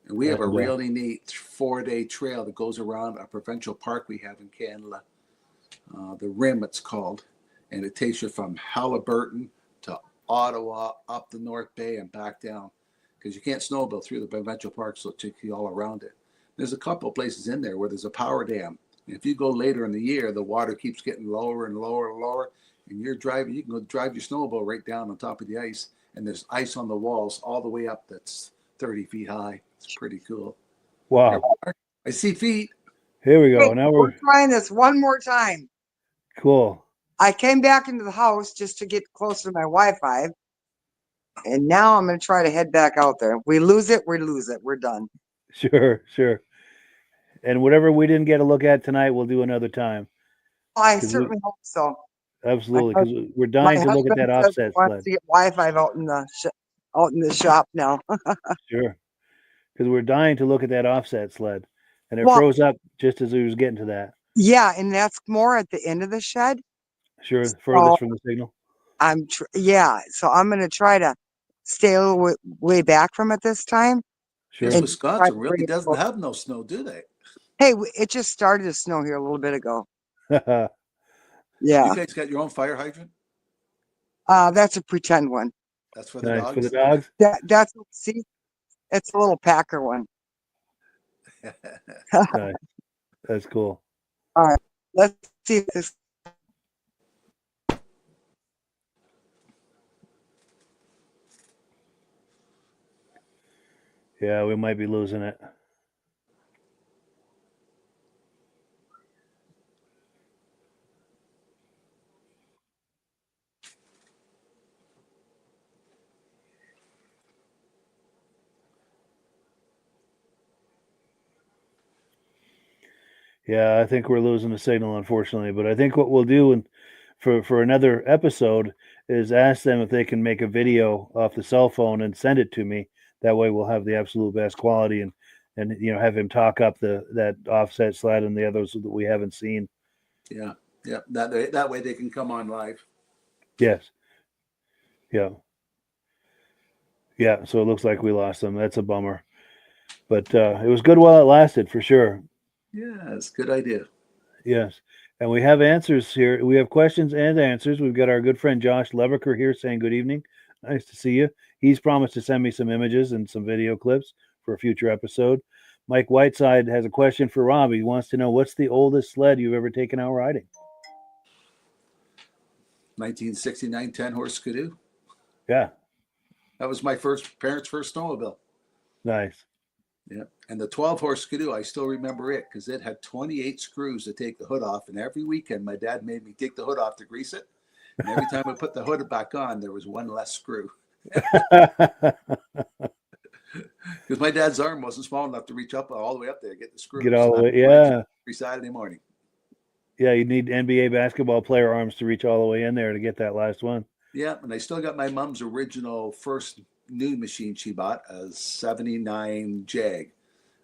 And we have a really neat 4-day trail that goes around a provincial park we have in Canada. The Rim, it's called. And it takes you from Halliburton to Ottawa, up the North Bay, and back down. Because you can't snowmobile through the provincial park, so it takes you all around it. There's a couple of places in there where there's a power dam. And if you go later in the year, the water keeps getting lower and lower and lower. And you're driving, you can go drive your snowmobile right down on top of the ice. And there's ice on the walls all the way up that's 30 feet high. It's pretty cool. Wow. I see feet. Here we go. Hey, Now we're we're trying this one more time. cool. I came back into the house just to get closer to my Wi-Fi, and now I'm going to try to head back out there. If we lose it, we lose it. We're done. Sure. And whatever we didn't get a look at tonight, we'll do another time. I 'Cause certainly hope so. Absolutely, My because we're My dying to look at husband that says he offset wants sled. to get Wi-Fi out in the shop now. Sure. Because we're dying to look at that offset sled. And it Well, froze up just as we was getting to that. yeah, and that's more at the end of the shed. Sure, So furthest from the signal. So I'm going to try to stay a little way back from it this time. Sure. Guess And try Wisconsin to really bring it doesn't close. have no snow, do they? Hey, it just started to snow here a little bit ago. You Yeah, guys got your own fire hydrant? that's a pretend one. That's for the Nice. dogs. For the dogs? See, it's a little Packer one. Nice. That's cool. All right, let's see if this. Yeah, we might be losing it. Yeah, I think we're losing the signal, unfortunately. But I think what we'll do for another episode is ask them if they can make a video off the cell phone and send it to me. That way, we'll have the absolute best quality and have him talk up that offset sled and the others that we haven't seen. Yeah. That way they can come on live. Yes. Yeah. So it looks like we lost them. That's a bummer. But it was good while it lasted, for sure. Yeah, it's a good idea. Yes. And we have answers here. We have questions and answers. We've got our good friend Josh Leviker here saying good evening. Nice to see you. He's promised to send me some images and some video clips for a future episode. Mike Whiteside has a question for Rob. He wants to know, what's the oldest sled you've ever taken out riding? 1969 10-horse Skidoo. Yeah. That was my parents' first snowmobile. Nice. Yeah. And the 12-horse Skidoo, I still remember it because it had 28 screws to take the hood off. And every weekend, my dad made me take the hood off to grease it. And every time I put the hood back on, there was one less screw. Because my dad's arm wasn't small enough to reach up all the way up there to get the screw. Get all the way. Yeah. Every Saturday morning. Yeah, you need NBA basketball player arms to reach all the way in there to get that last one. Yeah, and I still got my mom's original first new machine she bought, a 79 Jag.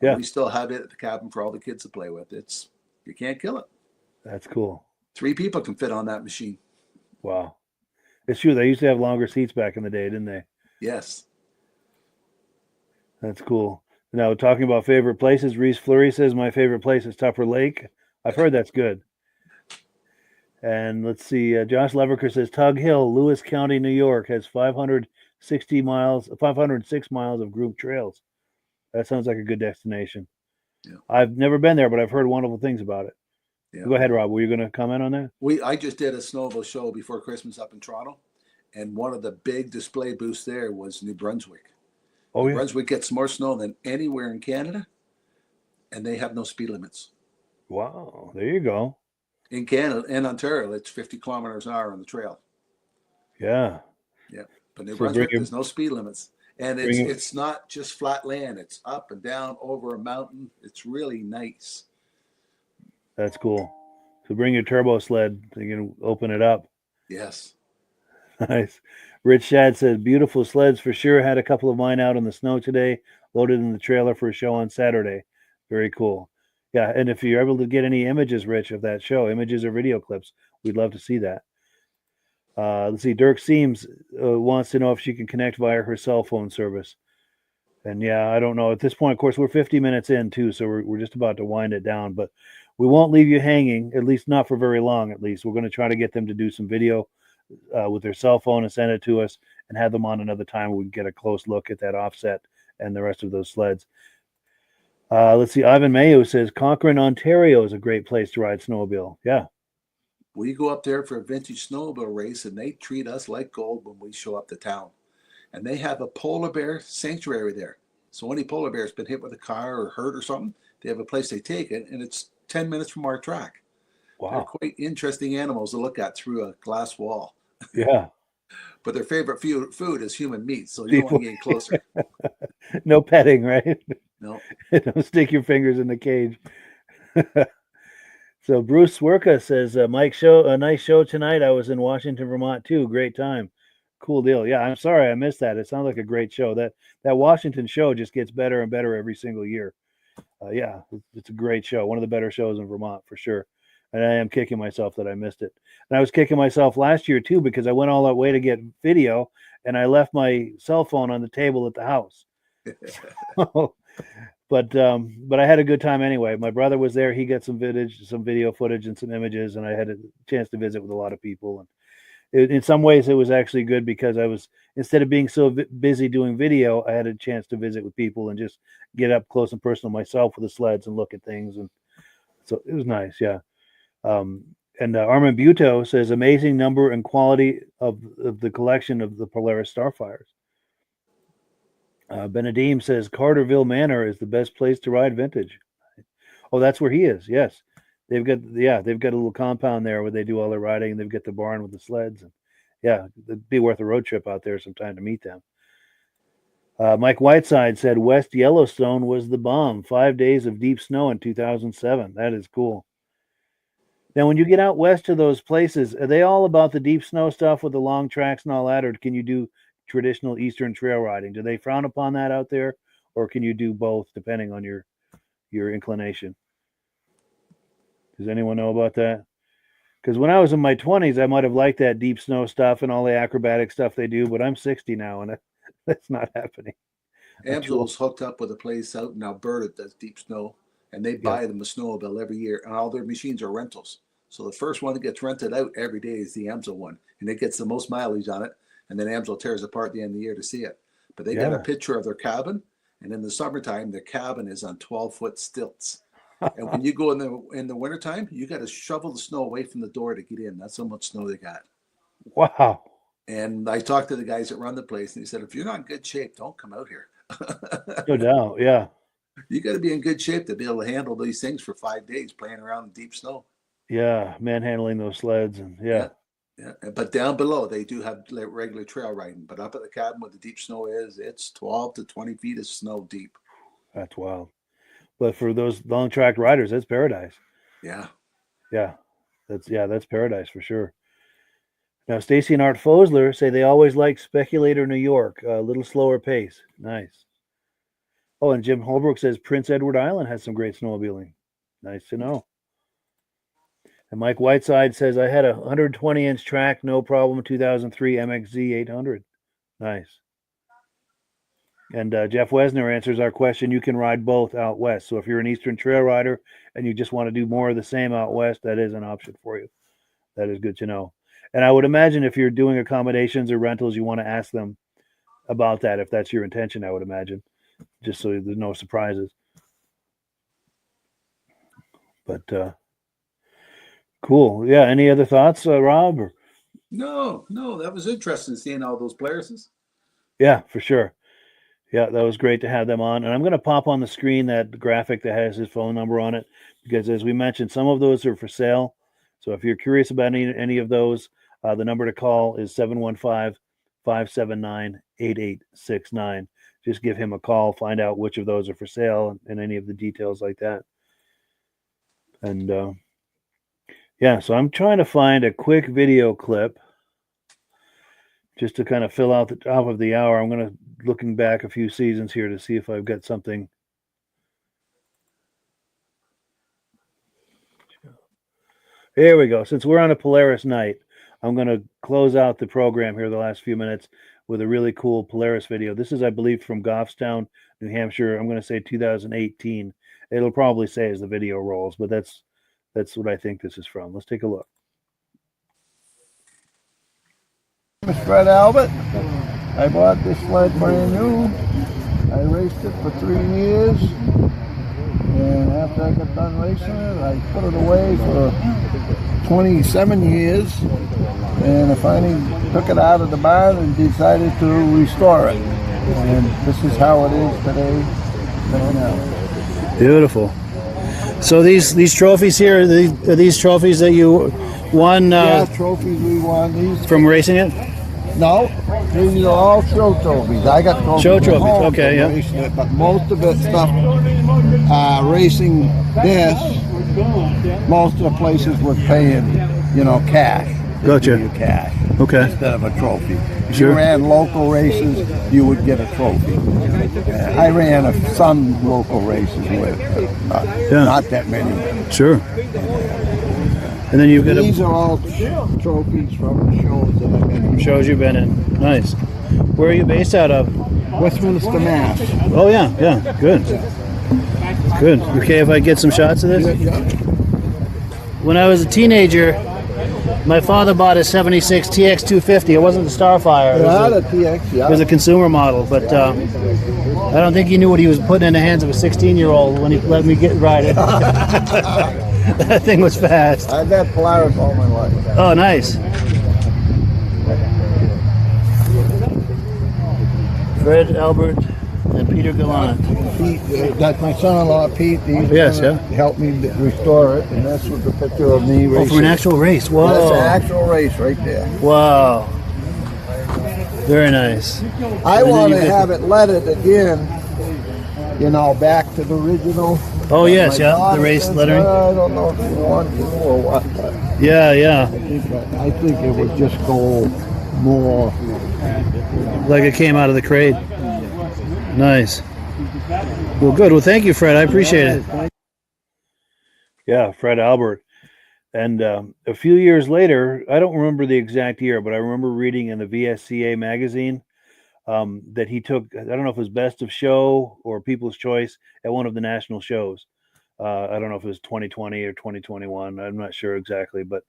Yeah. And we still have it at the cabin for all the kids to play with. You can't kill it. That's cool. 3 people can fit on that machine. Wow. It's true. They used to have longer seats back in the day, didn't they? Yes. That's cool. Now, talking about favorite places, Reese Fleury says my favorite place is Tupper Lake. I've heard that's good. And let's see, Josh Leverker says Tug Hill, Lewis County, New York, has 506 miles of group trails. That sounds like a good destination. Yeah. I've never been there, but I've heard wonderful things about it. Yeah. Go ahead, Rob. Were you going to comment on that? I just did a snowmobile show before Christmas up in Toronto, and one of the big display booths there was New Brunswick. Oh, New yeah. Brunswick gets more snow than anywhere in Canada, and they have no speed limits. Wow. There you go. In Canada, in Ontario, it's 50 kilometers an hour on the trail. Yeah. Yeah. But New Brunswick, there's no speed limits. And Bring it- it's not just flat land. It's up and down over a mountain. It's really nice. That's cool. So bring your turbo sled. You can open it up. Yes. Nice. Rich Shad says, beautiful sleds for sure. Had a couple of mine out in the snow today, loaded in the trailer for a show on Saturday. Very cool. Yeah, and if you're able to get any images, Rich, of that show, images or video clips, we'd love to see that. Let's see. Dirk Seams wants to know if she can connect via her cell phone service. And yeah, I don't know. At this point, of course, we're 50 minutes in too, so we're just about to wind it down. But we won't leave you hanging, at least not for very long. At least we're going to try to get them to do some video with their cell phone and send it to us, and have them on another time. We can get a close look at that offset and the rest of those sleds. Let's see. Ivan Mayo says Cochrane, Ontario is a great place to ride snowmobile. Yeah. We go up there for a vintage snowmobile race, and they treat us like gold when we show up to town. And they have a polar bear sanctuary there. So any polar bear has been hit with a car or hurt or something, they have a place they take it, and it's 10 minutes from our track. Wow. They're quite interesting animals to look at through a glass wall. Yeah. But their favorite food is human meat, so you don't want to get closer. No petting, right? No. Don't stick your fingers in the cage. So Bruce Swerka says, Mike, a nice show tonight. I was in Washington, Vermont too. Great time. Cool deal. Yeah, I'm sorry I missed that. It sounds like a great show. That Washington show just gets better and better every single year. Yeah, it's a great show. One of the better shows in Vermont for sure. And I am kicking myself that I missed it. And I was kicking myself last year too because I went all that way to get video and I left my cell phone on the table at the house. But I had a good time anyway. My brother was there. He got some video footage and some images, and I had a chance to visit with a lot of people. And in some ways, it was actually good because I was, instead of being so busy doing video, I had a chance to visit with people and just get up close and personal myself with the sleds and look at things. And so it was nice. Yeah. And Armin Buto says, amazing number and quality of the collection of the Polaris Starfires. Benedim says Carterville Manor is the best place to ride vintage. Oh, that's where he is. Yes, they've got a little compound there where they do all their riding, and they've got the barn with the sleds. And yeah, it'd be worth a road trip out there sometime to meet them. Mike Whiteside said West Yellowstone was the bomb. 5 days of deep snow in 2007. That is cool. Now, when you get out west to those places, are they all about the deep snow stuff with the long tracks and all that, or can you do traditional Eastern trail riding? Do they frown upon that out there, or can you do both depending on your inclination? Does anyone know about that? Because when I was in my 20s, I might have liked that deep snow stuff and all the acrobatic stuff they do, but I'm 60 now, and that's not happening. Amsoil's hooked up with a place out in Alberta that does deep snow, and they buy them a snowmobile every year, and all their machines are rentals. So the first one that gets rented out every day is the Amsoil one, and it gets the most mileage on it. And then Amsoil tears apart at the end of the year to see it. But they got a picture of their cabin, and in the summertime, their cabin is on 12-foot stilts. And when you go in the wintertime, you got to shovel the snow away from the door to get in. That's how much snow they got. Wow. And I talked to the guys that run the place, and he said, if you're not in good shape, don't come out here. No doubt, yeah. You got to be in good shape to be able to handle these things for 5 days playing around in deep snow. Yeah, manhandling those sleds. And yeah. But down below, they do have regular trail riding. But up at the cabin where the deep snow is, it's 12 to 20 feet of snow deep. That's wild. But for those long track riders, that's paradise. Yeah. Yeah. That's paradise for sure. Now, Stacy and Art Fosler say they always like Speculator New York, a little slower pace. Nice. Oh, and Jim Holbrook says Prince Edward Island has some great snowmobiling. Nice to know. And Mike Whiteside says, I had a 120-inch track, no problem, 2003 MXZ 800. Nice. And Jeff Wesner answers our question. You can ride both out west. So if you're an Eastern Trail rider and you just want to do more of the same out west, that is an option for you. That is good to know. And I would imagine if you're doing accommodations or rentals, you want to ask them about that if that's your intention, I would imagine, just so there's no surprises. But cool. Yeah. Any other thoughts, Rob? Or? No, that was interesting seeing all those Polarises. Yeah, for sure. Yeah, that was great to have them on. And I'm going to pop on the screen that graphic that has his phone number on it, because as we mentioned, some of those are for sale. So if you're curious about any of those, the number to call is 715-579-8869. Just give him a call, find out which of those are for sale and any of the details like that. And yeah, so I'm trying to find a quick video clip just to kind of fill out the top of the hour. I'm going to looking back a few seasons here to see if I've got something. Here we go. Since we're on a Polaris night, I'm going to close out the program here the last few minutes with a really cool Polaris video. This is, I believe, from Goffstown, New Hampshire. I'm going to say 2018. It'll probably say as the video rolls, but that's what I think this is from. Let's take a look. My name is Fred Albert. I bought this sled brand new. I raced it for 3 years. And after I got done racing it, I put it away for 27 years. And I finally took it out of the barn and decided to restore it. And this is how it is today, right now. Beautiful. So these trophies here, are these trophies that you won Yeah, trophies we won. These from racing it? No, these are all show trophies. I got trophies. Show at trophies, home okay, from yeah. racing it, but most of it stuff racing this. Most of the places were paying, cash. They Gotcha. give you cash. Okay. Instead of a trophy. If Sure. you ran local races, you would get a trophy. I ran some local races with, not that many. Sure. And then you've got These are all trophies from the shows that I've been in. shows you've been in. Nice. Where are you based out of? Westminster, Mass. Oh yeah, good. Good. Okay, if I get some shots of this. When I was a teenager, my father bought a '76 TX 250. It wasn't the Starfire. It was a TX, It was a consumer model, but I don't think he knew what he was putting in the hands of a 16-year-old when he let me ride it. That thing was fast. I've had Polaris all my life. Oh, nice. Fred, Albert, and Peter Gallant. Pete, that's my son-in-law, Pete. He's Yes, gonna help me restore it, and this was the picture of me Oh, racing. for an actual race. Whoa. That's an actual race right there. Wow. Very nice. I then want you to get- have it leaded again, back to the original. Oh, yes, My yeah, daughter the race says, lettering. I don't know if you want to or what, but Yeah. I think it would just go more. Like it came out of the crate. Nice. Well, good. Well, thank you, Fred. I appreciate it. Yeah, Fred Albert. And a few years later, I don't remember the exact year, but I remember reading in the VSCA magazine that he took, I don't know if it was Best of Show or People's Choice at one of the national shows. I don't know if it was 2020 or 2021. I'm not sure exactly, but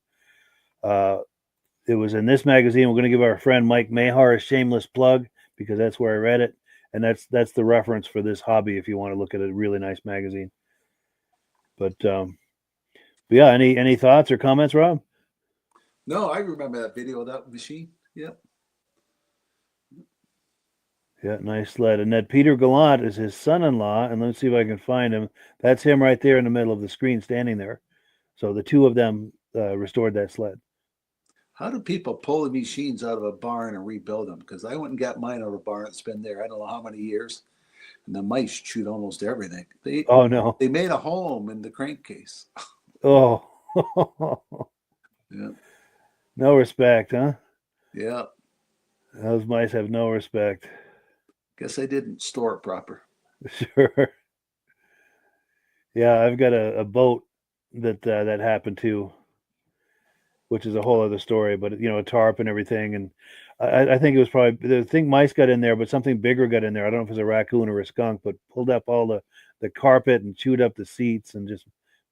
it was in this magazine. We're going to give our friend Mike Mahar a shameless plug because that's where I read it. And that's the reference for this hobby if you want to look at a really nice magazine. But yeah, any thoughts or comments, Rob? No, I remember that video of that machine. Yep. Yeah, nice sled. And that Peter Gallant is his son-in-law. And let's see if I can find him. That's him right there in the middle of the screen standing there. So the two of them restored that sled. How do people pull the machines out of a barn and rebuild them? Because I went and got mine out of a barn that's been there I don't know how many years. And the mice chewed almost everything. Oh, no. They made a home in the crankcase. Oh. Yeah. No respect, huh? Yeah. Those mice have no respect. Guess I didn't store it proper. Sure. Yeah, I've got a boat that happened to, which is a whole other story, but a tarp and everything. And I think it was probably the thing mice got in there, but something bigger got in there. I don't know if it was a raccoon or a skunk, but pulled up all the carpet and chewed up the seats and just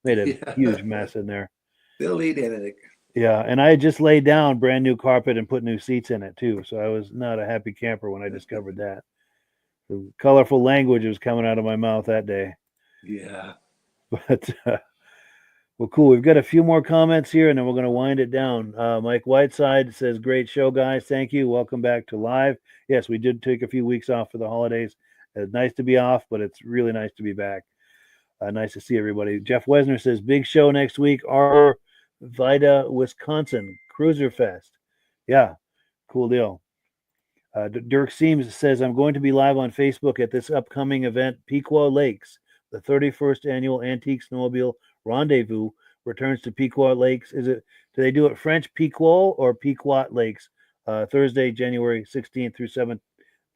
made a huge mess in there. They'll eat anything. Yeah, and I had just laid down brand new carpet and put new seats in it too. So I was not a happy camper when I discovered that. The colorful language was coming out of my mouth that day. Yeah. But well, cool. We've got a few more comments here, and then we're going to wind it down. Mike Whiteside says, "Great show, guys. Thank you. Welcome back to live." Yes, we did take a few weeks off for the holidays. It's nice to be off, but it's really nice to be back. Nice to see everybody. Jeff Wesner says, "Big show next week. Arvida, Wisconsin Cruiser Fest." Yeah, cool deal. Dirk Seams says, "I'm going to be live on Facebook at this upcoming event, Pequot Lakes, the 31st annual Antique Snowmobile Rendezvous returns to Pequot Lakes. Do they do it French Pequot or Pequot Lakes? Thursday, January 16th through 7th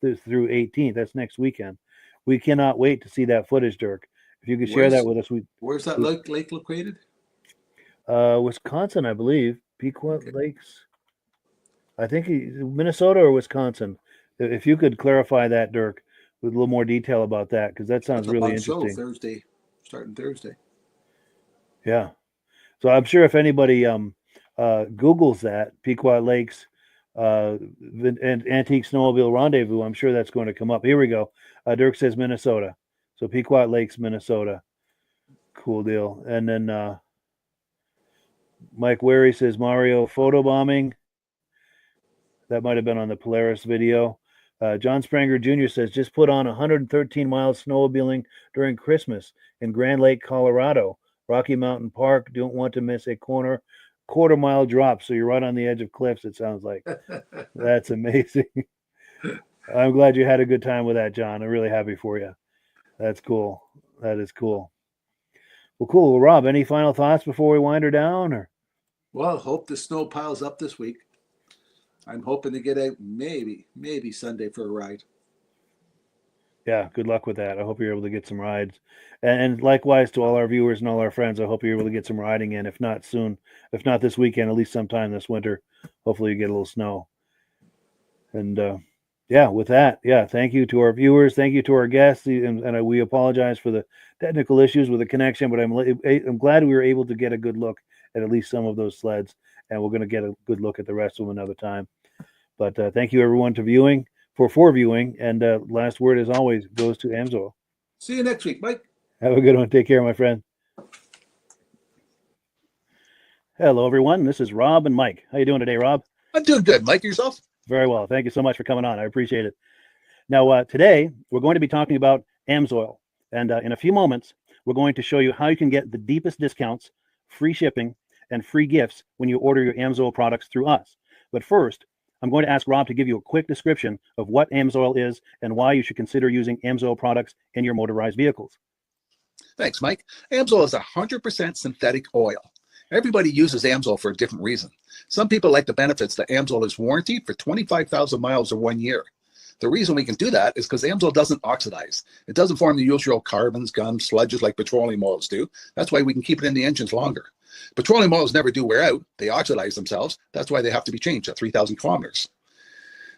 through 18th. That's next weekend. We cannot wait to see that footage, Dirk. If you could share that with us. Where's that lake located? Wisconsin, I believe. Pequot Lakes. I think Minnesota or Wisconsin. If you could clarify that, Dirk, with a little more detail about that, because that sounds really interesting. Starting Thursday. Yeah. So I'm sure if anybody Googles that, Pequot Lakes and Antique Snowmobile Rendezvous, I'm sure that's going to come up. Here we go. Dirk says Minnesota. So Pequot Lakes, Minnesota. Cool deal. And then Mike Wary says Mario photobombing. That might have been on the Polaris video. John Spranger Jr. says, just put on 113 miles snowmobiling during Christmas in Grand Lake, Colorado. Rocky Mountain Park. Don't want to miss a quarter mile drop. So you're right on the edge of cliffs, it sounds like. That's amazing. I'm glad you had a good time with that, John. I'm really happy for you. That's cool. That is cool. Well, cool. Well, Rob, any final thoughts before we wind her down? Or Well, hope the snow piles up this week. I'm hoping to get out maybe Sunday for a ride. yeah, good luck with that. I hope you're able to get some rides. And likewise to all our viewers and all our friends, I hope you're able to get some riding in. If not soon, if not this weekend, at least sometime this winter. Hopefully you get a little snow. And yeah, with that, yeah, thank you to our viewers. Thank you to our guests. And we apologize for the technical issues with the connection, but I'm glad we were able to get a good look at least some of those sleds. And we're going to get a good look at the rest of them another time. But thank you, everyone, for viewing. And last word, as always, goes to Amsoil. See you next week, Mike. Have a good one. Take care, my friend. Hello, everyone. This is Rob and Mike. How you doing today, Rob? I'm doing good. Mike, yourself? Very well. Thank you so much for coming on. I appreciate it. Now, today, we're going to be talking about Amsoil. And in a few moments, we're going to show you how you can get the deepest discounts, free shipping, and free gifts when you order your Amsoil products through us. But first, I'm going to ask Rob to give you a quick description of what Amsoil is and why you should consider using Amsoil products in your motorized vehicles. Thanks, Mike. Amsoil is 100% synthetic oil. Everybody uses Amsoil for a different reason. Some people like the benefits that Amsoil is warranted for 25,000 miles or 1 year. The reason we can do that is because Amsoil doesn't oxidize. It doesn't form the usual carbons, gums, sludges like petroleum oils do. That's why we can keep it in the engines longer. Petroleum oils never do wear out. They oxidize themselves. That's why they have to be changed at 3,000 kilometers.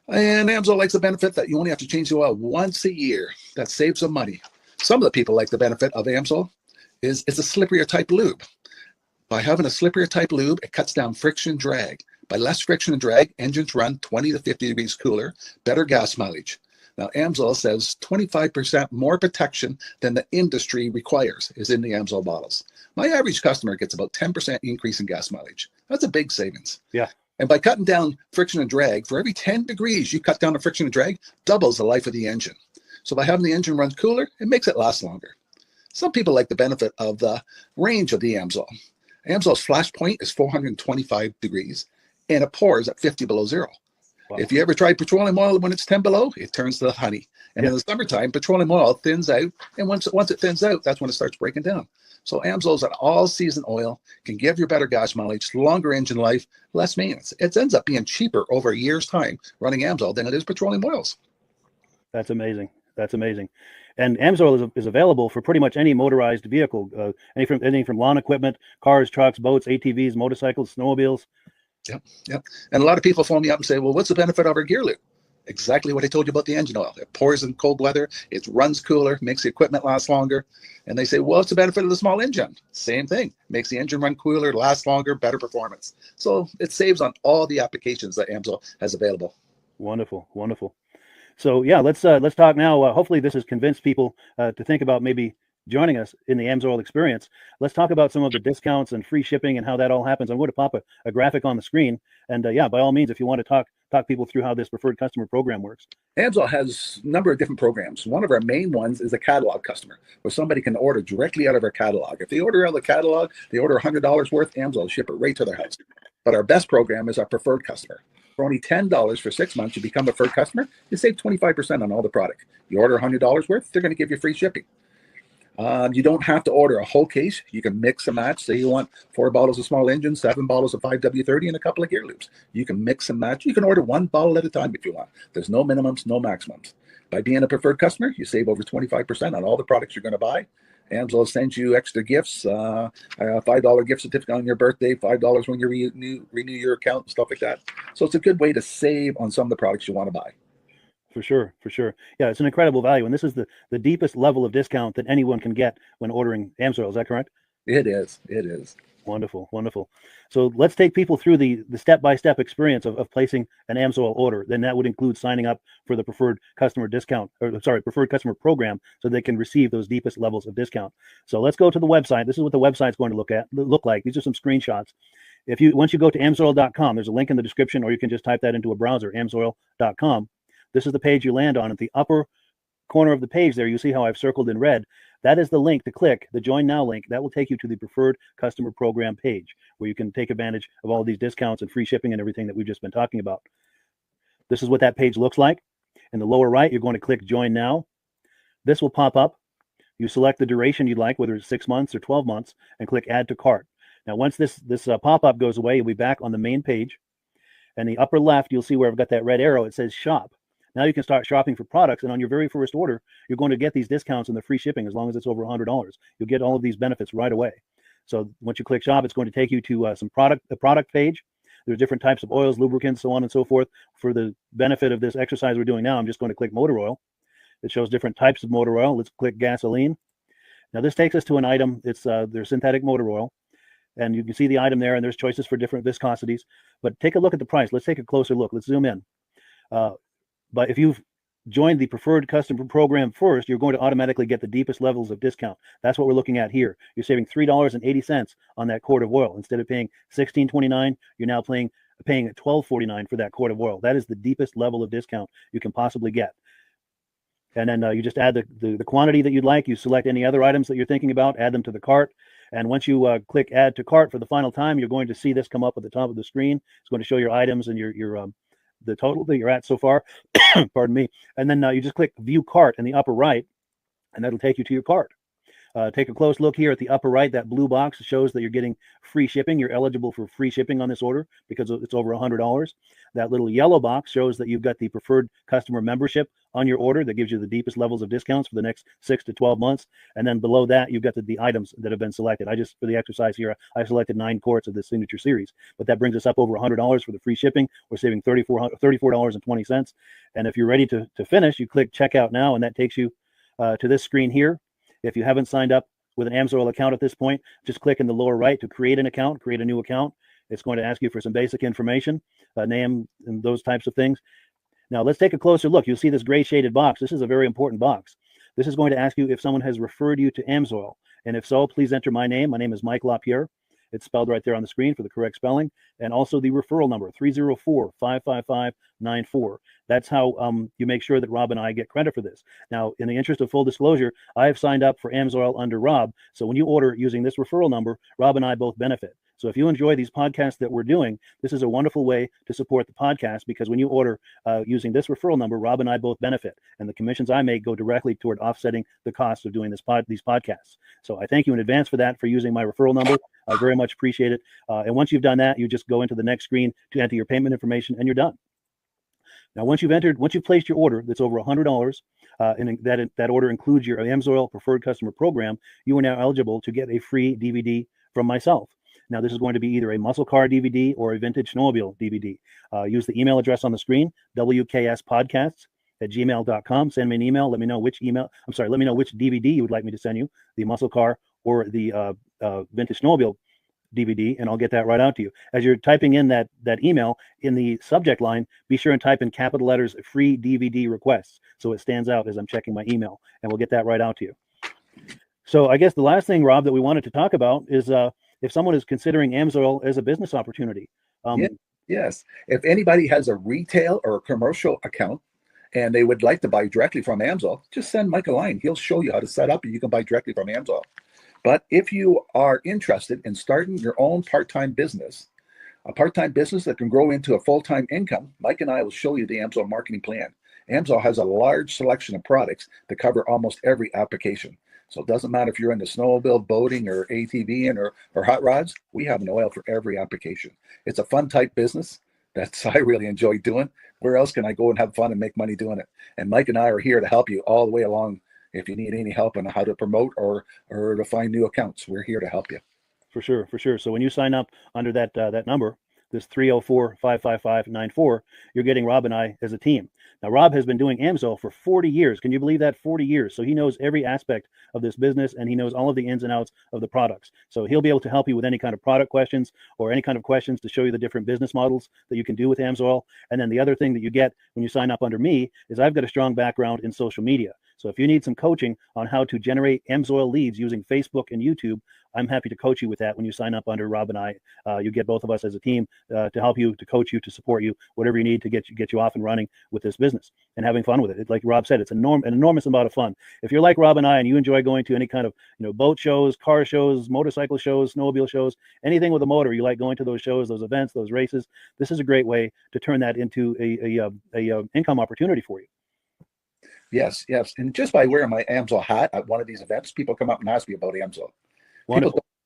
And Amsoil likes the benefit that you only have to change the oil once a year. That saves some money. Some of the people like the benefit of Amsoil is it's a slipperier type lube. By having a slipperier type lube, it cuts down friction and drag. By less friction and drag, engines run 20 to 50 degrees cooler, better gas mileage. Now, Amsoil says 25% more protection than the industry requires is in the Amsoil bottles. My average customer gets about 10% increase in gas mileage. That's a big savings. Yeah. And by cutting down friction and drag, for every 10 degrees you cut down the friction and drag, doubles the life of the engine. So by having the engine run cooler, it makes it last longer. Some people like the benefit of the range of the Amsoil. Amsoil's flash point is 425 degrees, and it pours at 50 below zero. Wow. If you ever tried petroleum oil when it's 10 below, it turns to honey. And in the summertime, petroleum oil thins out, and once it thins out, that's when it starts breaking down. So Amsoil's an all-season oil, can give you better gas mileage, longer engine life, less maintenance. It ends up being cheaper over a year's time running Amsoil than it is petroleum oils. That's amazing. That's amazing. And Amsoil is available for pretty much any motorized vehicle, anything from lawn equipment, cars, trucks, boats, ATVs, motorcycles, snowmobiles. Yep. And a lot of people phone me up and say, well, what's the benefit of our gear lube? Exactly what I told you about the engine oil. It pours in cold weather, it runs cooler, makes the equipment last longer. And they say, well, what's the benefit of the small engine? Same thing. Makes the engine run cooler, last longer, better performance. So it saves on all the applications that Amsoil has available. Wonderful, wonderful. So yeah, let's talk now. Hopefully this has convinced people to think about maybe joining us in the Amsoil experience. Let's talk about some of the discounts and free shipping and how that all happens. I'm going to pop a graphic on the screen. And yeah, by all means, if you want to talk people through how this preferred customer program works. Amsoil has a number of different programs. One of our main ones is a catalog customer, where somebody can order directly out of our catalog. If they order out of the catalog, they order $100 worth, Amsoil will ship it right to their house. But our best program is our preferred customer. For only $10 for 6 months, you become a preferred customer, you save 25% on all the product. You order $100 worth, they're going to give you free shipping. You don't have to order a whole case. You can mix and match. Say you want 4 bottles of small engine, 7 bottles of 5W30, and a couple of gear loops. You can mix and match. You can order 1 bottle at a time if you want. There's no minimums, no maximums. By being a preferred customer, you save over 25% on all the products you're going to buy. Amsoil sends you extra gifts, a $5 gift certificate on your birthday, $5 when you renew your account, and stuff like that. So it's a good way to save on some of the products you want to buy. For sure. Yeah, it's an incredible value. And this is the deepest level of discount that anyone can get when ordering Amsoil. Is that correct? It is. Wonderful. So let's take people through the step-by-step experience of placing an Amsoil order. Then that would include signing up for the preferred customer preferred customer program, so they can receive those deepest levels of discount. So let's go to the website. This is what the website's going to look like. These are some screenshots. Once you go to amsoil.com, there's a link in the description, or you can just type that into a browser, amsoil.com. This is the page you land on. At the upper corner of the page there, you see how I've circled in red. That is the link to click, the Join Now link. That will take you to the Preferred Customer Program page, where you can take advantage of all these discounts and free shipping and everything that we've just been talking about. This is what that page looks like. In the lower right, you're going to click Join Now. This will pop up. You select the duration you'd like, whether it's 6 months or 12 months, and click Add to Cart. Now, once this pop-up goes away, you'll be back on the main page. And the upper left, you'll see where I've got that red arrow. It says Shop. Now you can start shopping for products, and on your very first order, you're going to get these discounts and the free shipping as long as it's over $100. You'll get all of these benefits right away. So once you click Shop, it's going to take you to the product page. There's different types of oils, lubricants, so on and so forth. For the benefit of this exercise we're doing now, I'm just going to click motor oil. It shows different types of motor oil. Let's click gasoline. Now this takes us to an item. It's their synthetic motor oil. And you can see the item there, and there's choices for different viscosities. But take a look at the price. Let's take a closer look. Let's zoom in. But if you've joined the Preferred Customer Program first, you're going to automatically get the deepest levels of discount. That's what we're looking at here. You're saving $3.80 on that quart of oil. Instead of paying $16.29, you're now paying $12.49 for that quart of oil. That is the deepest level of discount you can possibly get. And then you just add the quantity that you'd like. You select any other items that you're thinking about, add them to the cart. And once you click Add to Cart for the final time, you're going to see this come up at the top of the screen. It's going to show your items and your the total that you're at so far. Pardon me. And then you just click View Cart in the upper right, and that'll take you to your cart. Take a close look here at the upper right. That blue box shows that you're getting free shipping. You're eligible for free shipping on this order because it's over $100. That little yellow box shows that you've got the Preferred Customer Membership on your order that gives you the deepest levels of discounts for the next 6 to 12 months. And then below that, you've got the items that have been selected. For the exercise here, I selected 9 quarts of the Signature Series, but that brings us up over $100 for the free shipping. We're saving $34.20. And if you're ready to finish, you click Checkout Now, and that takes you to this screen here. If you haven't signed up with an Amsoil account at this point, just click in the lower right to create an account, create a new account. It's going to ask you for some basic information, name and those types of things. Now let's take a closer look. You'll see this gray shaded box. This is a very important box. This is going to ask you if someone has referred you to Amsoil. And if so, please enter my name. My name is Mike LaPierre. It's spelled right there on the screen for the correct spelling. And also the referral number, 304-555-94. That's how you make sure that Rob and I get credit for this. Now, in the interest of full disclosure, I have signed up for Amsoil under Rob. So when you order using this referral number, Rob and I both benefit. So if you enjoy these podcasts that we're doing, this is a wonderful way to support the podcast, because when you order using this referral number, Rob and I both benefit. And the commissions I make go directly toward offsetting the cost of doing these podcasts. So I thank you in advance for that, for using my referral number. I very much appreciate it. And once you've done that, you just go into the next screen to enter your payment information, and you're done. Now, once you've placed your order that's over $100, and that order includes your Amsoil Preferred Customer Program, you are now eligible to get a free DVD from myself. Now, this is going to be either a muscle car DVD or a vintage snowmobile DVD. Use the email address on the screen, wkspodcasts@gmail.com. Send me an email. Let me know which DVD you would like me to send you, the muscle car or the vintage snowmobile DVD, and I'll get that right out to you. As you're typing in that email, in the subject line, be sure and type in capital letters, free DVD requests, so it stands out as I'm checking my email, and we'll get that right out to you. So I guess the last thing, Rob, that we wanted to talk about is if someone is considering Amsoil as a business opportunity. Yes. If anybody has a retail or a commercial account and they would like to buy directly from Amsoil, just send Mike a line. He'll show you how to set up, and you can buy directly from Amsoil. But if you are interested in starting your own part-time business, a part-time business that can grow into a full-time income, Mike and I will show you the Amsoil marketing plan. Amsoil has a large selection of products that cover almost every application. So it doesn't matter if you're into snowmobile, boating, or ATVing, or hot rods. We have an oil for every application. It's a fun type business that's I really enjoy doing. Where else can I go and have fun and make money doing it? And Mike and I are here to help you all the way along. If you need any help on how to promote or to find new accounts, we're here to help you. For sure. So when you sign up under that number, this 304-555-94, you're getting Rob and I as a team. Now, Rob has been doing Amsoil for 40 years. Can you believe that? 40 years. So he knows every aspect of this business, and he knows all of the ins and outs of the products. So he'll be able to help you with any kind of product questions or any kind of questions to show you the different business models that you can do with Amsoil. And then the other thing that you get when you sign up under me is I've got a strong background in social media. So if you need some coaching on how to generate Amsoil leads using Facebook and YouTube, I'm happy to coach you with that when you sign up under Rob and I. You get both of us as a team to help you, to coach you, to support you, whatever you need to get you off and running with this business and having fun with it. Like Rob said, it's an enormous amount of fun. If you're like Rob and I and you enjoy going to any kind of boat shows, car shows, motorcycle shows, snowmobile shows, anything with a motor, you like going to those shows, those events, those races, this is a great way to turn that into a income opportunity for you. Yes. And just by wearing my Amsoil hat at one of these events, people come up and ask me about Amsoil.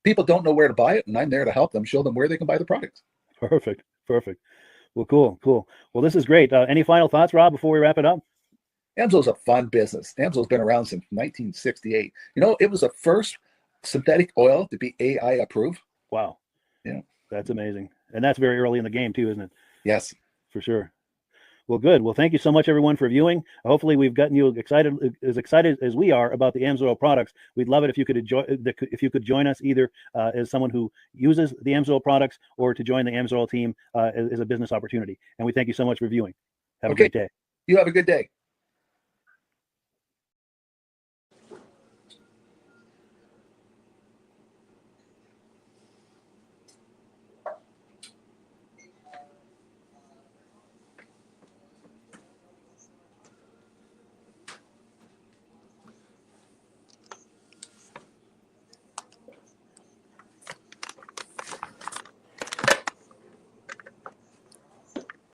People don't know where to buy it, and I'm there to help them, show them where they can buy the product. Perfect. Well, cool. Well, this is great. Any final thoughts, Rob, before we wrap it up? Amsoil's a fun business. Amsoil's been around since 1968. It was the first synthetic oil to be AI approved. Wow. Yeah. That's amazing. And that's very early in the game too, isn't it? Yes. For sure. Well, good. Well, thank you so much, everyone, for viewing. Hopefully, we've gotten you excited as we are about the Amsoil products. We'd love it if you could join us either as someone who uses the Amsoil products or to join the Amsoil team as a business opportunity. And we thank you so much for viewing. Have a great day. You have a good day.